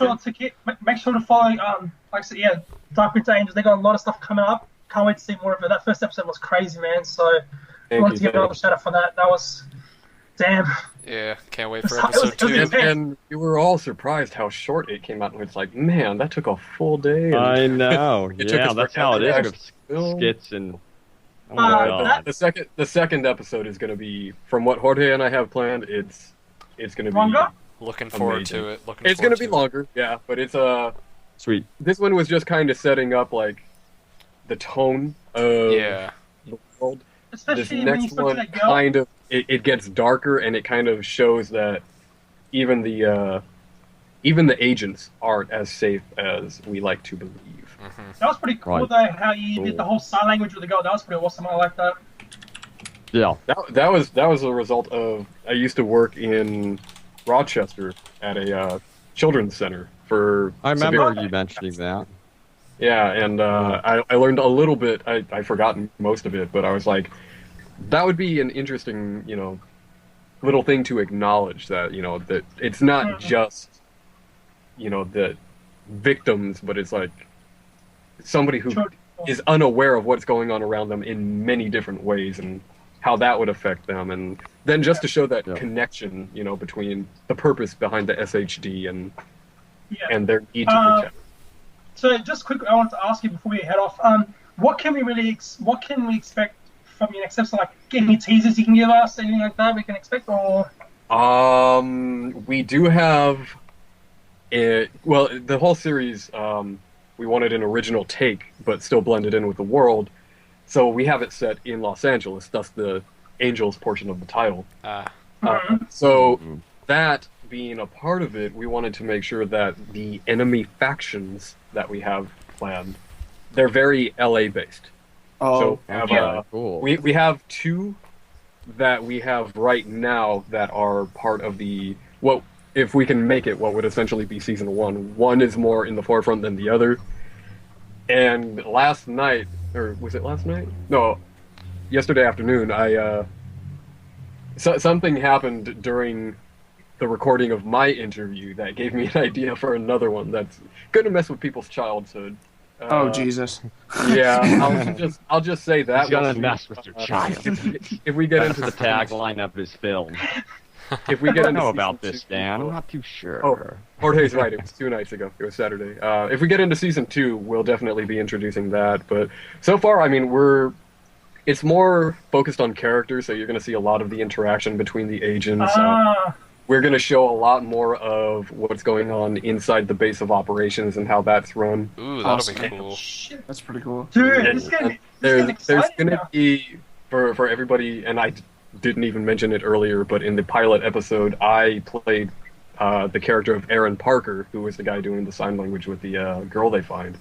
sure to follow. Like I said, yeah, Dark Winter Angels. They got a lot of stuff coming up. Can't wait to see more of it. That first episode was crazy, man. So I wanted to give another shout out for that. That was damn. Yeah, can't wait for It was- episode it was 2. And we were all surprised how short it came out. And it's like, man, that took a full day. And I know. It took Yeah, us that's how it forever is to with film. skits and. Oh my God. The second episode is going to be, from what Jorge and I have planned, it's going to be Longer? Looking forward Amazing. to it. It's going to be longer, yeah, but it's Sweet. this one was just kind of setting up like the tone of Yeah. the world. This Especially when you next spoke to one that girl. kind of it gets darker, and it kind of shows that even the agents aren't as safe as we like to believe. That was pretty cool Right. though. How you did the whole sign language with the girl. That was pretty awesome. I like that. Yeah. That was a result of I used to work in Rochester at a children's center for. I remember severe- you mentioning that. Yeah, and I learned a little bit. I've forgotten most of it, but I was like, that would be an interesting, little thing to acknowledge that, that it's not just, the victims, but it's like somebody who Sure. is unaware of what's going on around them in many different ways and how that would affect them. And then just to show that Yeah. connection, between the purpose behind the SHD and their need to Uh, protect. So just quickly, I wanted to ask you before we head off. What can we expect from your next episode? Like, any teasers you can give us, anything like that we can expect, or We do have it. Well, the whole series, we wanted an original take, but still blended in with the world. So we have it set in Los Angeles, thus the Angels portion of the title. So that being a part of it, we wanted to make sure that the enemy factions that we have planned, they're very LA based. Oh, So we have, Okay, cool. we have two that we have right now that are part of the if we can make it, what would essentially be season 1. One is more in the forefront than the other. And last night, or was it last night? No, yesterday afternoon, something happened during the recording of my interview that gave me an idea for another one that's going to mess with people's childhood. oh Jesus. Yeah, I'll just say that. He's gonna once we- mess with your child. If we get That's into the tagline of his film. if we I get don't into know about season this, 2 Dan. I'm not too sure. Oh, Jorge's right. It was 2 nights ago. It was Saturday. If we get into season 2, we'll definitely be introducing that. But so far, I mean, it's more focused on characters, so you're going to see a lot of the interaction between the agents. We're going to show a lot more of what's going on inside the base of operations and how that's run. Ooh, that'll Awesome. be cool. shit, That's pretty cool. dude, And this is getting there's exciting going to now. be, for everybody, and I didn't even mention it earlier, but in the pilot episode, I played the character of Aaron Parker, who was the guy doing the sign language with the girl they find.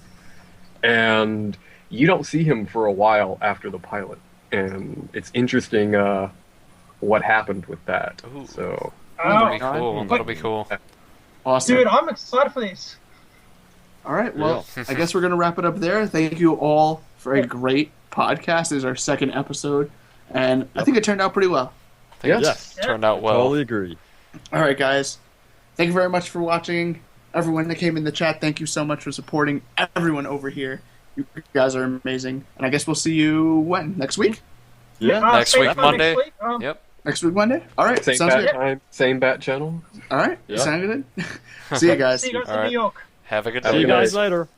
And you don't see him for a while after the pilot. And it's interesting what happened with that. Ooh. So, That'll be Oh, cool. That'll be cool. Awesome. dude, I'm excited for this. All right. Well, I guess we're going to wrap it up there. Thank you all for a great podcast. This is our second episode, and I think it turned out pretty well. I think Yes. it's turned out well. Totally agree. All right, guys. Thank you very much for watching. Everyone that came in the chat, thank you so much for supporting everyone over here. You guys are amazing. And I guess we'll see you when? Next week? Yeah. Next same week, time Monday. next week, Yep. Next week, Monday? All right. same Sounds bat good. time, same bat channel. All right. Yeah. Sound good? See you guys. See you guys All in right. New York. Have a good Have a See day, you good guys guys. later.